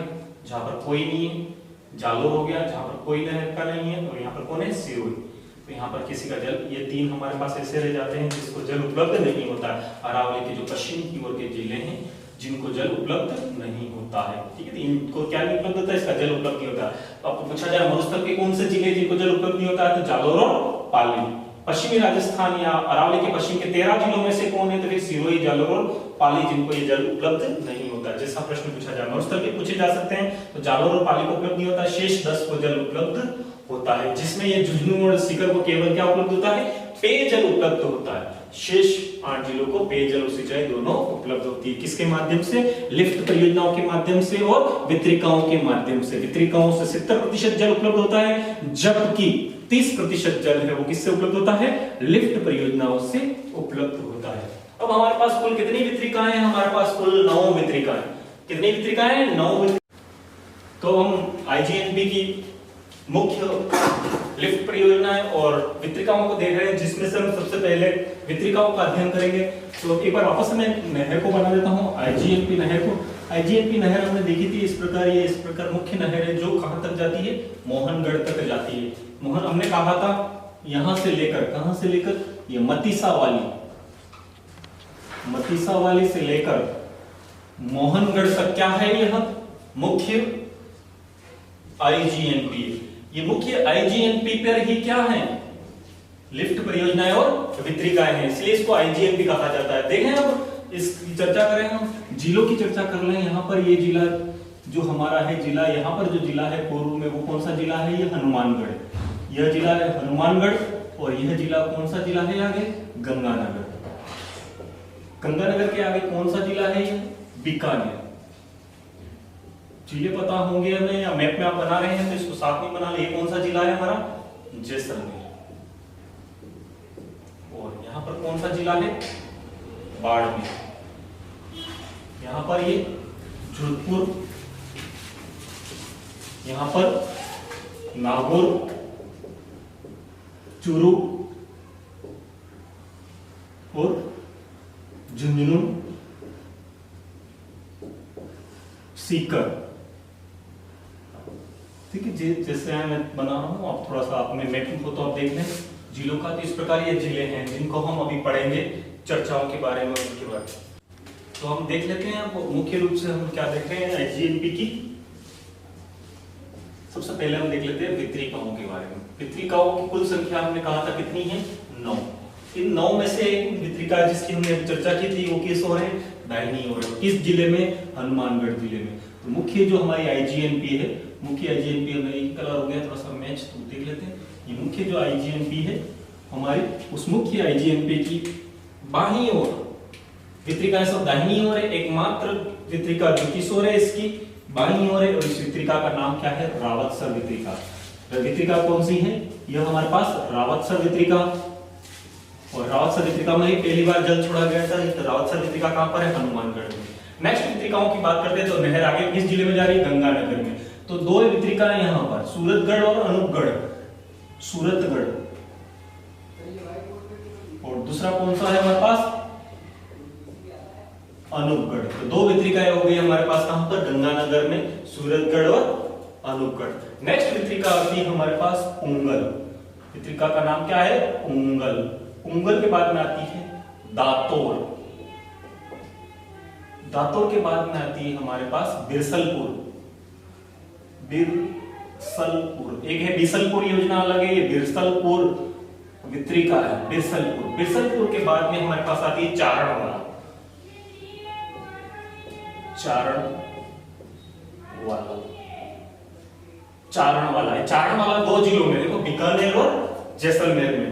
Speaker 1: जहां पर कोई नहीं है। जालोर हो गया, जहां पर कोई नहर का नहीं है। और यहाँ पर कौन है, सिरोही। तो यहाँ पर किसी का जल, ये 3 हमारे पास ऐसे रह जाते हैं जिसको जल उपलब्ध नहीं होता है। अरावली के जो पश्चिम की ओर के जिले हैं जिनको जल उपलब्ध नहीं होता है। ठीक है, इनको क्या नहीं उपलब्ध होता है, इसका जल उपलब्ध नहीं होता। तो आपको पूछा जाए मरुस्थल के कौन से जिले जिनको जल उपलब्ध नहीं होता है, तो जालोर और पाली। पश्चिमी राजस्थान या अरावली के पश्चिम के 13 जिलों में से कौन है, तो फिर सिरोही, जालोर और पाली, जिनको ये जल उपलब्ध नहीं होता। जैसा प्रश्न पूछा जाए मरुस्थल के पूछे जा सकते हैं, तो जालोर और पाली को उपलब्ध नहीं होता, शेष 10 को जल उपलब्ध होता है, जिसमें ये झुंझुनू और सीकर को केवल क्या उपलब्ध होता है, पेयजल उपलब्ध होता है। शेष 8 जिलों को पेयजल और सिंचाई दोनों उपलब्ध होती है। किसके माध्यम से, लिफ्ट परियोजनाओं के माध्यम से और वितरिकाओं के माध्यम से। वितरिकाओं से 70% जल उपलब्ध होता है, जबकि 30% जल है वो किससे उपलब्ध होता है, लिफ्ट परियोजनाओं से उपलब्ध होता है। अब हमारे पास कुल कितनी वितरिकाएं हैं, हमारे पास कुल 9 वितरिकाएं। कितनी वितरिकाएं, 9। तो हम आईजीएनपी की मुख्य लिफ्ट परियोजनाएं और वितरिकाओं को देख रहे हैं, जिसमें से हम सबसे पहले वितरिकाओं का अध्ययन करेंगे। तो एक बार वापस मैं नहर को बना देता हूं, आईजीएनपी नहर को। आईजीएनपी नहर हमने देखी थी इस प्रकार, ये इस प्रकार मुख्य नहर है जो कहां तक जाती है, मोहनगढ़ तक जाती है। मोहन हमने कहा था यहां से लेकर, कहां से लेकर, ये मतीसा वाली से लेकर मोहनगढ़ तक क्या है, यह मुख्य आईजीएनपी। ये मुख्य आईजीएनपी पर ही क्या है, लिफ्ट परियोजनाएं और वितरिकाएं हैं, इसलिए इसको आईजीएनपी कहा जाता है। देखें अब इसकी चर्चा करें, हम जिलों की चर्चा कर लें। यहाँ पर ये जिला जो हमारा है, जिला यहाँ पर जो जिला है पूर्व में, वो कौन सा जिला है, ये हनुमानगढ़। यह जिला है हनुमानगढ़, और यह जिला कौन सा जिला है आगे, गंगानगर। गंगानगर के आगे कौन सा जिला है, ये बीकानेर। जिले पता होंगे हमें, या मैप में आप बना रहे हैं तो इसको साथ में बना ले। ये कौन सा जिला है हमारा, जैसलमेर। और यहाँ पर कौन सा जिला है, बाड़मेर। यहाँ पर ये जोधपुर, यहाँ पर नागौर, चूरू और झुंझुनू, सीकर। ठीक है, जैसे मैं बना रहा हूं, आप थोड़ा सा आपने मैपिंग को तो आप देख लें जिलों का। तो इस प्रकार ये जिले हैं जिनको हम अभी पढ़ेंगे, चर्चाओं के बारे में, उनके बारे में। तो हम देख लेते हैं, मुख्य रूप से हम क्या देख रहे हैं आईजीएनपी की। सबसे पहले हम देख लेते हैं वितरिकाओं के बारे में। वितरिकाओं की कुल संख्या हमने कहा था कितनी है, 9। इन 9 में से एक वितरिका जिसकी हमने चर्चा की थी वो किस ओर है, दाहिनी ओर है। किस जिले में, हनुमानगढ़ जिले में। तो मुख्य जो हमारी आईजीएनपी है, मुख्य आईजीएनपी में एक कलर हो गया थोड़ा सा मैच, तो देख लेते हैं। ये मुख्य जो आईजीएनपी है हमारी, उस मुख्य आईजीएनपी की बाईं ओर वितरिका सब दाहिनी ओर है। एकमात्र वितरिका जो किस ओर है, इसकी बाईं ओर है। और इस वितरिका का नाम क्या है, रावतसर वितरिका। वितरिका कौन सी है, यह हमारे पास रावतसर वितरिका। और रावतसर वितरिका में ही पहली बार जल छोड़ा गया था। रावतसर वितरिका कहां पर है, हनुमानगढ़ में। नेक्स्ट वितरिकाओं की बात करते हैं तो नहर आगे किस जिले में जा रही है, गंगानगर में। तो दो वितरिकाएं यहाँ पर, सूरतगढ़ और अनूपगढ़। सूरतगढ़, और दूसरा कौन सा है हमारे पास, अनूपगढ़। तो दो वितरिकाएं हो गई हमारे पास कहां पर, गंगानगर में, सूरतगढ़ और अनूपगढ़। नेक्स्ट वितरिका आती है हमारे पास उंगल। वितरिका का नाम क्या है, उंगल। उंगल के बाद में आती है दातोर। दातोर के बाद में आती है हमारे पास बिरसलपुर। बिरसलपुर, एक है बिरसलपुर योजना अलग है, ये बिरसलपुर वितरिका है, बिरसलपुर। बिरसलपुर के बाद में हमारे पास आती है चारणवाला। चारणवाला है। चारणवाला 2 जिलों में, देखो बीकानेर और जैसलमेर में।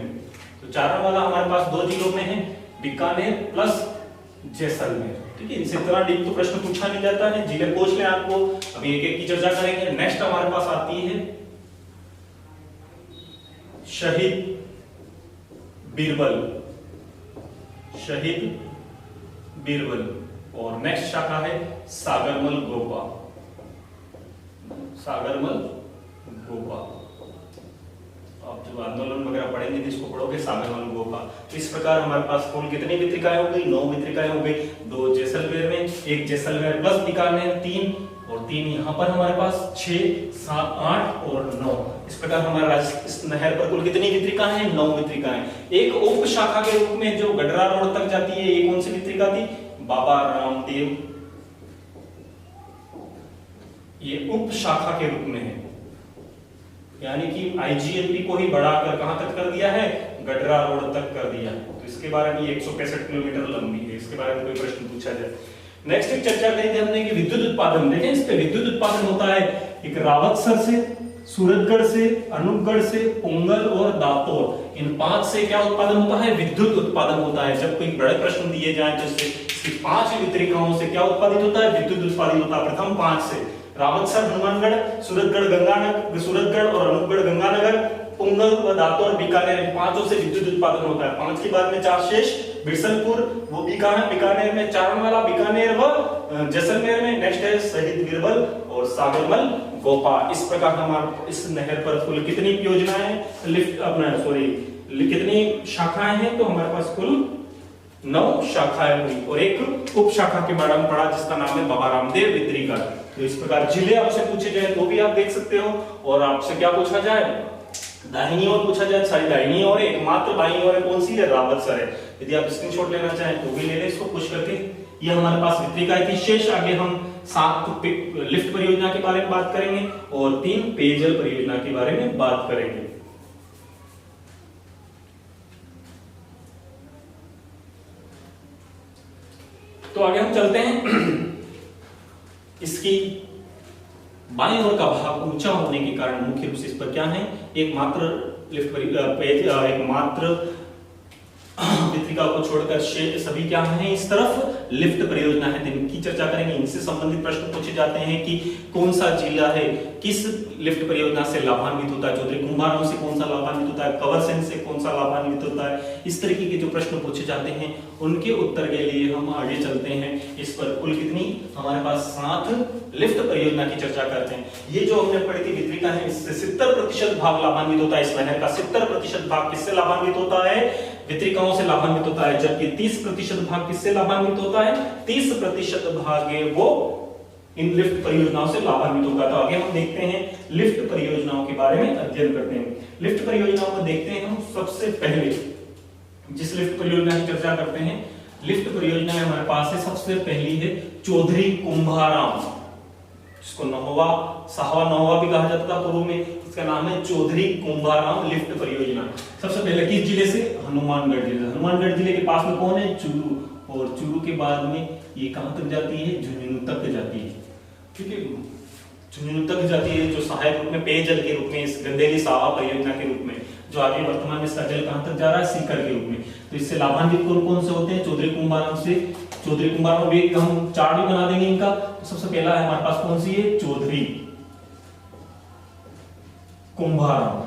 Speaker 1: तो चारणवाला हमारे पास 2 जिलों में है, बीकानेर प्लस जैसलमेर। ठीक है, इनसे इतना डीप तो प्रश्न पूछा नहीं जाता है, जिले पूछ लें आपको। अभी एक एक की चर्चा करेंगे। नेक्स्ट हमारे पास आती है शहीद बीरबल। शहीद बीरबल। और नेक्स्ट शाखा है सागरमल गोपा। सागरमल गोपा, आप जब आंदोलन वगैरह पढ़ेंगे तो इसको पढ़ोगे, सागरमल गोपा। इस प्रकार हमारे पास कुल कितनी वितरिकाएं हो गई, 9 वितरिकाएं हो गई। 2 जैसलमेर में, एक जैसलमेर प्लस बीकानेर 3, और 3 यहाँ पर हमारे पास 6, 7, 8 और 9। इस प्रकार हमारा इस नहर पर कुल कितनी वितरिकाएं हैं, 9 वितरिकाएं। एक उप शाखा के रूप में जो गडरा रोड तक जाती है, ये कौन सी वितरिका थी, बाबा रामदेव। ये उप शाखा के रूप में है, यानी कि आईजीएनपी को ही बढ़ाकर कहां तक कर दिया है, गडरा रोड तक कर दिया है। तो इसके बारे में 165 किलोमीटर लंबी है, इसके बारे में कोई प्रश्न पूछा जाए। नेक्स्ट एक चर्चा करी थी हमने कि विद्युत उत्पादन। देखें इस पे विद्युत उत्पादन होता है एक रावतसर से, सूरतगढ़ से, अनूपगढ़ से, उंगल और दातोर। इन 5 से क्या उत्पादन होता है, विद्युत उत्पादन होता है। जब कोई बड़े प्रश्न दिए जाए तो इससे 5 वितरिकाओं से क्या उत्पादित होता है, विद्युत उत्पादित होता है। प्रथम 5 से रावतसर हनुमानगढ़, सूरतगढ़ गंगानगर, सूरतगढ़ और अनूपगढ़ गंगानगर, उंगल व दातोर बीकानेर, 5 से विद्युत उत्पादन होता है। 5 के बाद में 4 शेष, बिरसलपुर वो बीकानेर में, चारणवाला बीकानेर व जैसलमेर में। नेक्स्ट है शहीद बीरबल और सागरमल गोपा। इस प्रकार हमारे इस नहर पर कुल कितनी योजनाएं, लिफ्ट अपना कितनी शाखाएं हैं, तो हमारे पास कुल 9 शाखाएं हुई। और एक उप शाखा के बारे में पढ़ा जिसका नाम है बाबा रामदेव वितरिका। तो इस प्रकार जिले आपसे पूछे जाए तो भी आप देख सकते हो, और आपसे क्या पूछा जाए, दाहिनी ओर पूछा जाए, सारी दाहिनी ओर है, एकमात्र बाईं ओर कौन सी है, रावतसर है। यदि आप स्क्रीनशॉट लेना चाहें तो भी ले लें इसको पुश करके। ये हमारे पास वितरिका थी। शेष आगे हम 7 लिफ्ट परियोजना के बारे में बात करेंगे और 3 पेयजल परियोजना के बारे में बात करेंगे। तो आगे हम चलते हैं। इसकी बाईं ओर का भाग ऊंचा होने के कारण मुख्य रूप से इस पर क्या है, एकमात्र लिफ्ट एकमात्र वितरिका को छोड़कर सभी क्या हैं इस तरफ लिफ्ट परियोजना है, इनकी चर्चा करेंगे। इनसे संबंधित प्रश्न पूछे जाते हैं कि कौन सा जिला है किस लिफ्ट परियोजना से लाभान्वित होता है, चौधरी कुंभाराम से कौन सा लाभान्वित होता है, कवरसेन से कौन सा लाभान्वित होता है। इस तरीके के जो प्रश्न पूछे जाते हैं उनके उत्तर के लिए हम आगे चलते हैं। इस पर कुल कितनी हमारे पास 7 लिफ्ट परियोजना की चर्चा करते हैं। ये जो हमने पढ़ी थी वितरिका है, इससे 70% भाग लाभान्वित होता है। इस नहर का 70% भाग किससे लाभान्वित होता है, वितरिकाओं से लाभान्वित होता है, जबकि 30% भाग किससे लाभान्वित होता है, 30% भाग है वो इन लिफ्ट परियोजनाओं से लाभान्वित होगा। तो आगे हम देखते हैं लिफ्ट परियोजनाओं के बारे में अध्ययन करते हैं। लिफ्ट परियोजनाओं को देखते हैं हम। सबसे पहले जिस लिफ्ट परियोजना की चर्चा करते हैं, लिफ्ट परियोजना हमारे पास है, सबसे पहली है चौधरी कुंभाराम, जिसको नौवा भी कहा जाता था पूर्व में। इसका नाम है चौधरी कुंभाराम लिफ्ट परियोजना। सबसे पहले किस जिले से, हनुमानगढ़ जिले से। हनुमानगढ़ जिले के पास में कौन है, चूरू, और चूरू के बाद में ये कहां तक जाती है, झुंझुनू तक जाती है। ठीक है, झुंझुनू तक जाती है, जो सहायक रूप में पेयजल के रूप में इस गंदेली सावा परियोजना के रूप में, जो आगे वर्तमान में इसका जल कहां तक जा रहा है, सीकर के रूप में। तो इससे लाभान्वित कौन कौन से होते हैं, चौधरी कुंभाराम से। चौधरी कुंभाराम भी हम चार्ट भी बना देंगे इनका। तो सबसे पहला है हमारे पास कौन सी है, चौधरी कुंभाराम,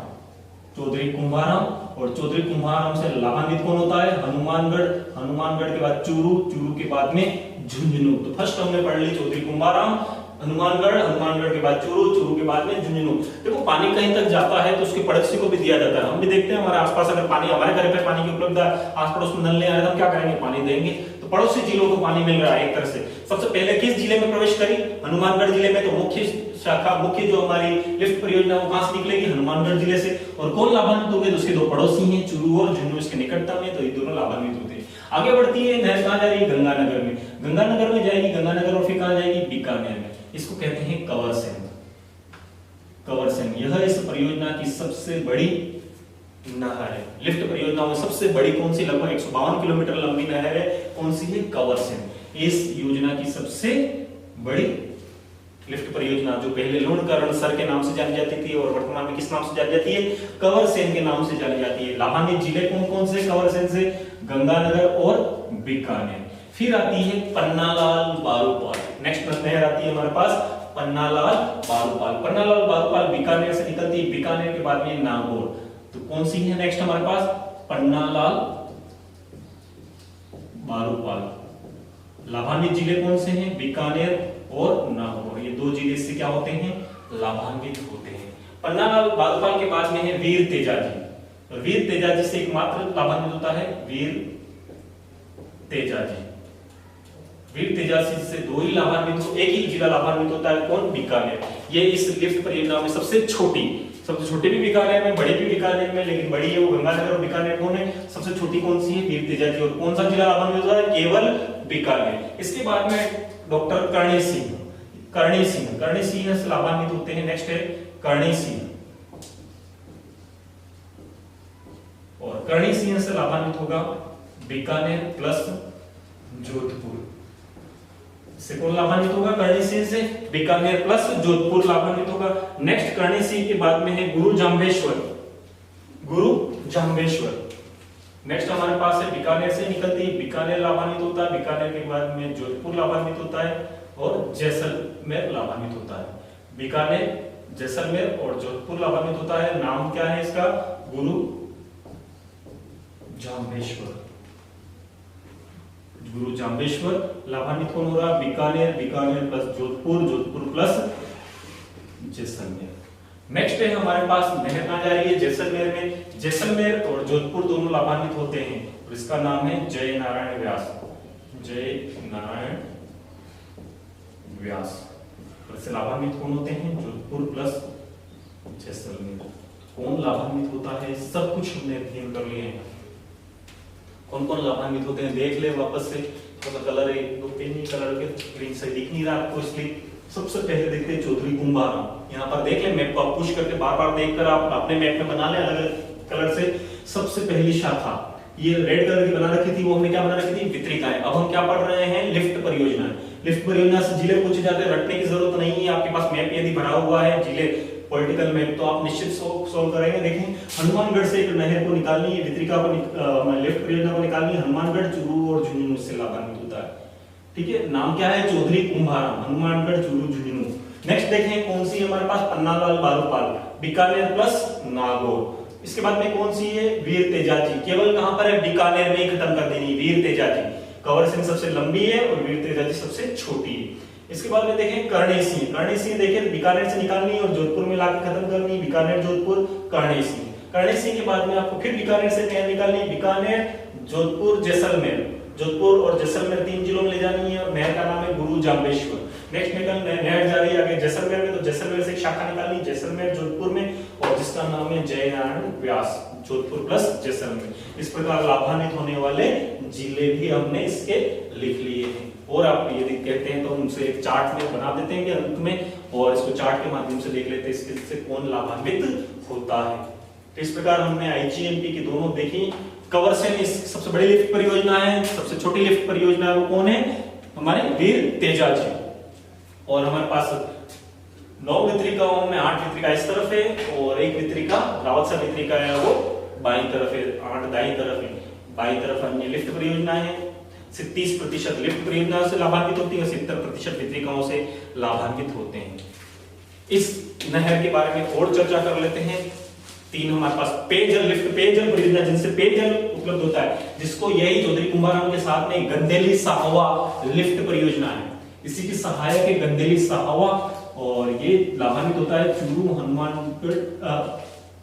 Speaker 1: चौधरी कुंभाराम। और चौधरी कुंभाराम से लाभान्वित कौन होता है, हनुमानगढ़, हनुमानगढ़ के बाद चूरू, चूरू के बाद में झुंझुनू। तो फर्स्ट हमने पढ़ ली चौधरी कुंभाराम, हनुमानगढ़, हनुमानगढ़ के बाद चूरू, चूरू के बाद में झुंझुनू। देखो पानी कहीं तक जाता है तो उसके पड़ोसी को भी दिया जाता है। हम भी देखते हैं हमारे आसपास अगर पानी, हमारे घर पे पानी की उपलब्धता है, आस पड़ोस में नल नहीं आ रहा, हम क्या करेंगे, पानी देंगे। तो पड़ोसी जिलों को पानी मिल रहा है एक तरह से। सबसे पहले किस जिले में प्रवेश करी, हनुमानगढ़ जिले में। तो मुख्य शाखा, मुख्य जो हमारी लिफ्ट परियोजना वो कहां से निकलेगी, हनुमानगढ़ जिले से। और कौन लाभान्वित होंगे, तो उसके 2 पड़ोसी हैं, चूरू और झुंझुनू इसके निकटतम में, तो ये दोनों लाभान्वित होते हैं। आगे बढ़ती है नहर, कहां जा रही है, गंगानगर में। गंगानगर में जाएगी, गंगानगर और फिर कहां जाएगी, बीकानेर में। इसको कहते हैं कवरसेन। कवरसेन यह इस परियोजना की सबसे बड़ी नहर है। लिफ्ट परियोजना में सबसे बड़ी कौन सी, लगभग 152 किलोमीटर लंबी नहर है, कौन सी है, कवरसेन। इस योजना की सबसे बड़ी लिफ्ट परियोजना, जो पहले लुणकरण सर के नाम से जानी जाती थी और वर्तमान में किस नाम से जानी जाती है, कवरसेन के नाम से जानी जाती है। लाभान्वित जिले कौन कौन से कवरसेन से, गंगानगर और बीकानेर। फिर आती है पन्नालाल बारूपाल। नेक्स्ट नहर आती है हमारे पास पन्नालाल बारूपाल। पन्नालाल बारूपाल बीकानेर से निकलती है, बीकानेर के बाद में नागौर। तो कौन सी है नेक्स्ट हमारे पास, पन्नालाल बारूपाल। लाभान्वित जिले कौन से हैं, बीकानेर और नागौर। ये 2 जिले से क्या होते हैं, लाभान्वित होते हैं। पन्नालाल बारूपाल के बाद में है वीर तेजाजी। वीर तेजाजी से एकमात्र लाभान्वित होता है वीर तेजाजी। वीर तेजाजी से 2 ही लाभान्वित हो, एक ही जिला लाभान्वित होता है, कौन, बीकानेर। ये इस लिफ्ट परियोजना में सबसे छोटी भी बीकानेर में, बड़ी भी बीकानेर में, लेकिन बड़ी है वो गंगानगर और बीकानेर कौन है, सबसे छोटी कौन सी है, वीर तेजाजी। और कौन सा जिला लाभान्वित होता है, केवल बीकानेर। इसके बाद में डॉक्टर करणी सिंह से लाभान्वित होते हैं। नेक्स्ट है करणी सिंह, और करणी सिंह से लाभान्वित होगा बीकानेर प्लस जोधपुर। इससे कौन लाभान्वित होगा, करणी सिंह से बीकानेर प्लस जोधपुर लाभान्वित होगा। नेक्स्ट करणी सिंह के बाद में है गुरु जाम्बेश्वर। नेक्स्ट हमारे पास है बीकानेर से निकलती है, बीकानेर लाभान्वित होता है, बीकानेर के बाद में जोधपुर लाभान्वित होता है और जैसलमेर लाभान्वित होता है। बीकानेर, जैसलमेर और जोधपुर लाभान्वित होता है। नाम क्या है इसका, गुरु जाम्बेश्वर। गुरु जाम्बेश्वर लाभान्वित कौन हो रहा, Bikaner, Bikaner plus Jodhpur, Jodhpur plus Jaisalmer. Next है हमारे पास नहर कहां जा रही है, जैसलमेर में। जैसलमेर और जोधपुर दोनों लाभान्वित होते हैं और इसका नाम है जय नारायण व्यास। इससे लाभान्वित कौन होते हैं, जोधपुर प्लस जैसलमेर। कौन लाभान्वित होता है, सब कुछ हमने अध्ययन कर लिए हैं। कौन कौन लाभान्वित होते हैं देख ले वापस से। थोड़ा कलर है दो पेन ही कलर के ग्रीन से दिख नहीं रहा आपको, इसलिए सबसे पहले देखते हैं चौधरी कुंभाराम। यहाँ पर देख ले मैप को, आप पुश करके बार बार देखकर आप अपने मैप में बना ले अलग अलग कलर से। सबसे पहली शाखा ये रेड कलर की बना रखी थी, वो हमने क्या बना रखी थी, वितरिकाएं। अब हम क्या पढ़ रहे हैं, लिफ्ट परियोजना। लिफ्ट परियोजना से जिले पूछे जाते हैं, रटने की जरूरत नहीं है, आपके पास मैप यदि भरा हुआ है जिले पॉलिटिकल मैप तो आप निश्चित सोल्व करेंगे। देखें हनुमानगढ़ से एक नहर को निकालनी है, वितरिका को लिफ्ट परियोजना को निकालनी है, हनुमानगढ़, चूरू और झुंझुनू से लाभान्वित होता है। ठीक है, नाम क्या है, चौधरी कुंभाराम, हनुमानगढ़, चूरू, झुंझुनू। नेक्स्ट देखें कौन सी हमारे पास, पन्नालाल बालूपाल, बीकानेर प्लस नागौर। इसके बाद में कौन सी है, वीर तेजाजी। केवल कहां पर है, बीकानेर में ही खत्म कर देनी वीर तेजाजी। कंवर सिंह सबसे लंबी है और वीर तेजाजी सबसे छोटी है। इसके बाद में देखें कर्णी सिंह। कर्णी सिंह देखिए बीकानेर से निकालनी है और जोधपुर में लाके खत्म करनी, बीकानेर, जोधपुर, कर्णी सिंह। कर्णी सिंह के बाद में आपको फिर बीकानेर से नहर निकालनी, बीकानेर, जोधपुर, जैसलमेर। जोधपुर और जैसलमेर 3 जिलों में ले जानी है और नहर का नाम है गुरु जाम्बेश्वर। नेक्स्ट नहर जा रही है आगे जैसलमेर में, तो जैसलमेर से एक शाखा निकालनी, जैसलमेर, जोधपुर में, और जिसका नाम है जय नारायण व्यास, जोधपुर प्लस जैसलमेर। इस प्रकार लाभान्वित होने वाले जिले भी हमने इसके लिख लिए हैं। और आप यदि कहते हैं तो उनसे एक चार्ट में बना देते हैं कि अंत में, और इसको चार्ट के माध्यम से देख लेते हैं इससे कौन लाभान्वित होता है। तो इस प्रकार हमने आईजीएमपी की दोनों देखी। कंवर सिंह सबसे बड़ी लिफ्ट परियोजना है, सबसे छोटी लिफ्ट परियोजना है वो कौन है, हमारे वीर तेजाजी। और हमारे पास 9 वितरिकाओं में 8 वितरिका इस तरफ है और एक वितरिका रावत सा वितरिका है वो बाईं तरफ है, 8 दाईं तरफ है। बाईं तरफ अन्य लिफ्ट परियोजना है। 30% लिफ्ट परियोजना से लाभान्वित होती है, 70% वितरिकाओं से लाभान्वित होते हैं। इस नहर के बारे में और चर्चा कर लेते हैं। 3 हमारे पास पेयजल लिफ्ट, पेयजल परियोजना जिनसे पेयजल उपलब्ध होता है, जिसको यही चौधरी कुंभाराम के साथ में गंदेली साहवा लिफ्ट परियोजना है, इसी की सहायक है गंदेली साहवा, और ये लाभान्वित होता है चूरू, हनुमानगढ़,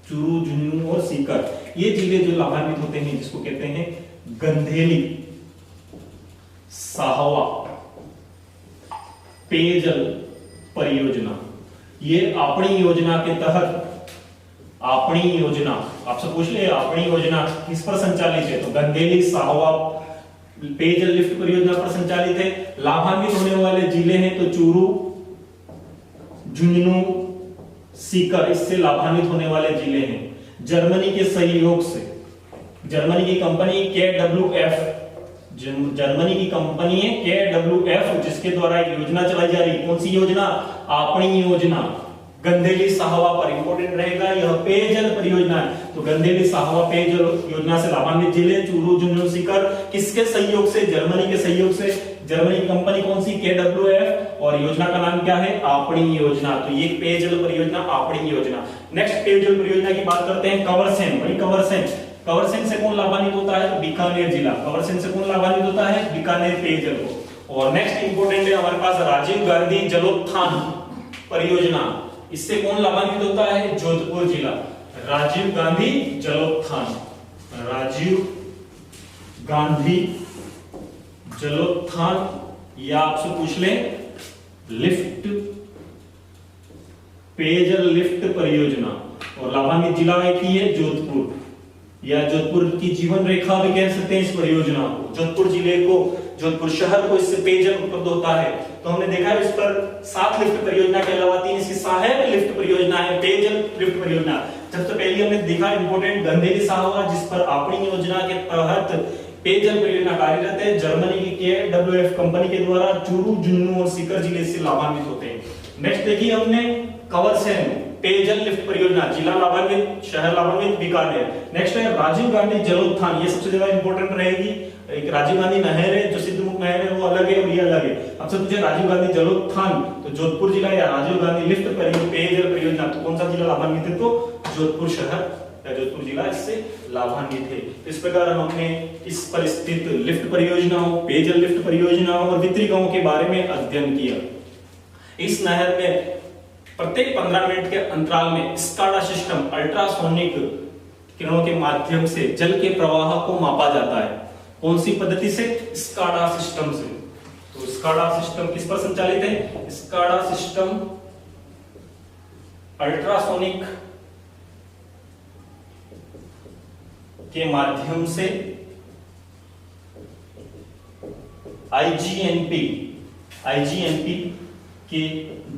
Speaker 1: चूरू, झुंझुनू और सीकर। ये जिले जो लाभान्वित होते हैं जिसको कहते हैं गंदेली साहवा पेयजल परियोजना। ये अपनी योजना के तहत, अपनी योजना आपसे पूछ ले, अपनी योजना किस पर संचालित है, तो गंदेली साहवा पेयजल लिफ्ट परियोजना पर संचालित है। लाभान्वित होने वाले जिले हैं तो चूरू, झुंझुनू, सीकर, इससे लाभान्वित होने वाले जिले हैं। जर्मनी के सहयोग से, जर्मनी की कंपनी KWF, जर्मनी की कंपनी है KWF, जिसके द्वारा एक योजना चलाई जा रही है। कौन सी योजना, अपनी योजना। गंदेली साहवा पर इंपोर्टेंट रहेगा, यह पेयजल परियोजना है, तो गंदेली साहवा पेयजल योजना से लाभान्वित जिले चूरू, झुंझुनू, सीकर, किसके सहयोग से, जर्मनी के सहयोग से। जर्मनी की कंपनी कौन सी, KWF, और योजना का नाम क्या है, अपनी योजना। तो ये पेयजल परियोजना, अपनी योजना। नेक्स्ट पेयजल परियोजना की बात करते हैं कंवर सिंह। भाई कंवर सिंह, कंवर सिंह से कौन लाभान्वित होता है, बीकानेर जिला। कंवर सिंह से कौन लाभान्वित होता है, बीकानेर पेयजल को। और नेक्स्ट इंपोर्टेंट है हमारे पास राजीव गांधी जलोत्थान परियोजना, इससे कौन लाभान्वित होता है, जोधपुर जिला। राजीव गांधी जलोत्थान, राजीव गांधी जलोत्थान, या आपसे पूछ ले लिफ्ट, पेयजल लिफ्ट परियोजना, और लाभान्वित जिला एक ही है, जोधपुर, या जोधपुर की जीवन रेखा भी कह सकते हैं इस परियोजना को। जोधपुर जिले को, जोधपुर शहर को इससे पेयजल उपलब्ध होता है। तो हमने देखा है इस पर 7 लिफ्ट परियोजना के अलावा 3 इसकी सहायक लिफ्ट परियोजना है, पेयजल लिफ्ट परियोजना। सबसे पहले हमने देखा इंपोर्टेंट गंदेली साहवा, जिस पर अपनी योजना के तहत पेयजल परियोजना कार्यरत है। जर्मनी की KWF कंपनी के द्वारा चूरू, झुंझुनू और सीकर जिले से लाभान्वित होते हैं। नेक्स्ट देखिए हमने कंवर सिंह पेयजल लिफ्ट परियोजना, जिला लाभान्वित, शहर लाभान्वित, बीकानेर। नेक्स्ट है राजीव गांधी जलोत्थान, ये सबसे ज्यादा इंपॉर्टेंट रहेगी। एक राजीव गांधी नहर है जो सिद्धमुख नहर है, वो अलग है और ये अलग है। अब से पूछे राजीव गांधी जलोत्थान, तो जोधपुर जिला, या राजीव गांधी लिफ्ट पेयजल परियोजना, तो कौन सा जिला लाभान्वित है, तो जोधपुर शहर या जोधपुर जिला इससे लाभान्वित है। इस प्रकार हमने इस पर स्थित लिफ्ट परियोजनाओं, पेयजल लिफ्ट परियोजनाओं और वितरिकाओं के बारे में अध्ययन किया। इस नहर में प्रत्येक 15 मिनट के अंतराल में स्काडा सिस्टम, अल्ट्रासोनिक किरणों के माध्यम से जल के प्रवाह को मापा जाता है। कौन सी पद्धति से, स्काडा सिस्टम से। तो स्काडा सिस्टम किस पर संचालित है, स्काडा सिस्टम अल्ट्रासोनिक के माध्यम से आईजीएनपी के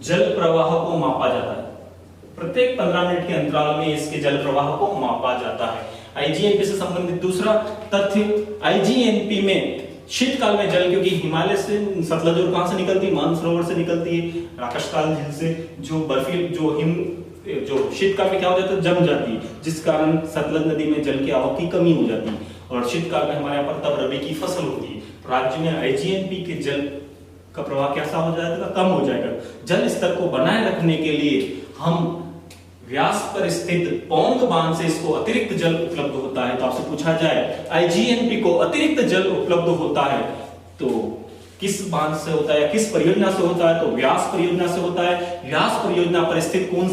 Speaker 1: जल प्रवाह को मापा जाता है। प्रत्येक 15 मिनट के अंतराल में इसके जल प्रवाह को मापा जाता है। आईजीएनपी से संबंधित दूसरा तथ्य, आईजीएनपी में शीतकाल में जल, क्योंकि हिमालय से सतलज और कहां से निकलती है, मानसरोवर से निकलती है, राकशताल झील से जो बर्फीली जो हिम जो शीतकाल में क्या हो जाता है, जम जाती है, जिस कारण सतलज नदी में जल की आवक की कमी हो जाती है और शीतकाल में हमारे यहाँ पर तब रबी की फसल होती है। राज्य में आईजीएनपी के जल का प्रवाह कैसा हो जाएगा, कम हो जाएगा। जल स्तर को बनाए रखने के लिए हम व्यास पर स्थित पौंग बांध से इसको अतिरिक्त जल उपलब्ध होता है। तो आपसे पूछा जाए आईजीएनपी को अतिरिक्त जल उपलब्ध होता है तो किस बांध से होता है, किस परियोजना से होता है, तो व्यास परियोजना से होता है। व्यास परियोजना पर स्थित कौन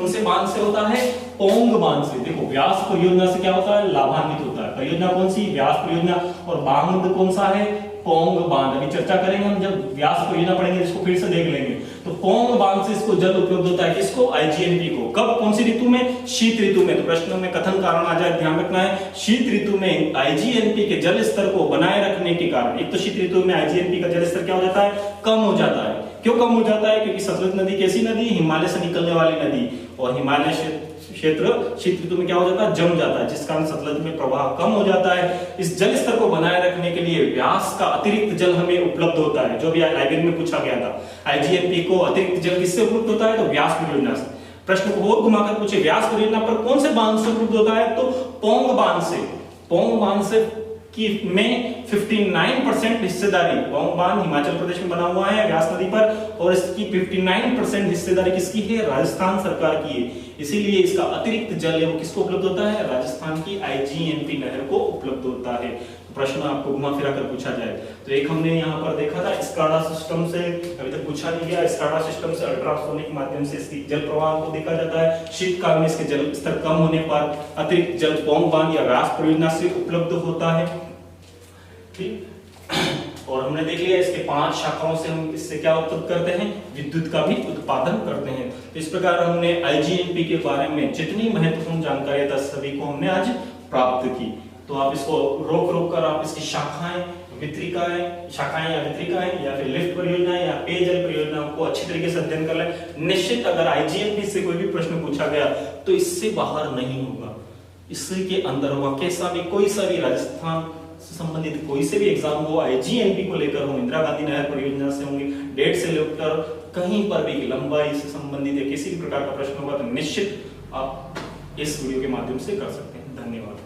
Speaker 1: से बांध से होता है, पौंग बांध से। देखो व्यास परियोजना से क्या होता है, लाभान्वित होता है। परियोजना कौन सी, व्यास परियोजना, और बांध कौन सा है, पौंग बांध। अभी चर्चा करेंगे हम जब व्यास परियोजना पढ़ेंगे, इसको फिर से देख लेंगे। तो पौंग बांध से इसको जल उपलब्ध होता है, किसको, आईजीएनपी को। कब, कौन सी ऋतु में, शीत ऋतु में। तो प्रश्न में कथन कारण आ जाए, ध्यान रखना है। शीत ऋतु में आईजीएनपी के जल स्तर को बनाए रखने के कारण, एक तो शीत ऋतु में आईजीएनपी का जल स्तर क्या हो जाता है, कम हो जाता है। क्यों कम हो जाता है, क्योंकि सतलज नदी कैसी नदी, हिमालय से निकलने वाली नदी, और हिमालय क्षेत्र शीत ऋतु में क्या हो जाता है, जम जाता है, जिस कारण सतलज में प्रवाह कम हो जाता है। इस जल स्तर को बनाए रखने के लिए व्यास का अतिरिक्त जल हमें उपलब्ध होता है, जो भी आईबीएन में पूछा गया था। आईजीएनपी को अतिरिक्त जल किससे उपलब्ध होता है, तो व्यास परियोजना से। प्रश्न को और घुमाकर पूछे, व्यास परियोजना पर कौन से बांध से उपलब्ध होता है, तो पौंग बांध से। पौंग बांध से की में 59% हिस्सेदारी, पौंग बांध हिमाचल प्रदेश में बना हुआ है व्यास नदी पर, और इसकी 59% हिस्सेदारी किसकी है, राजस्थान सरकार की है। इसीलिए इसका अतिरिक्त जल है वो किसको उपलब्ध होता है, राजस्थान की आईजीएनपी नहर को उपलब्ध होता है। प्रश्न आपको घुमा फिरा कर पूछा जाए तो एक हमने यहाँ पर देखा था स्काडा सिस्टम से, अभी तक पूछा नहीं गया। स्काडा सिस्टम से अल्ट्रासोनिक माध्यम से इसकी जल प्रवाह को देखा जाता है। शीतकाल में इसके जल स्तर कम होने पर अतिरिक्त जल पौंग बांध या व्यास परियोजना से उपलब्ध होता है। ठीक, और हमने देख लिया इसके 5 शाखाओं से हम इससे क्या उत्पन्न करते हैं, विद्युत का भी उत्पादन करते हैं। तो इस प्रकार हमने आईजीएनपी के बारे में जितनी महत्वपूर्ण जानकारी था सभी को हमने आज प्राप्त की। तो आप इसको रोक कर आप इसकी शाखाएं या वितरिकाएं या फिर लिफ्ट परियोजना या पेयजल परियोजना को अच्छी तरीके से अध्ययन कर लें। निश्चित अगर आईजीएनपी से कोई भी प्रश्न पूछा गया तो इससे बाहर नहीं होगा, इससे के अंदर होगा। कैसा भी कोई सा भी राजस्थान से संबंधित कोई से भी एग्जाम हो, आईजीएनपी को लेकर हो, इंदिरा गांधी नहर परियोजना से होंगे, डेट से लेकर कहीं पर भी लंबाई से संबंधित या किसी भी प्रकार का प्रश्न होगा तो निश्चित आप इस वीडियो के माध्यम से कर सकते हैं। धन्यवाद।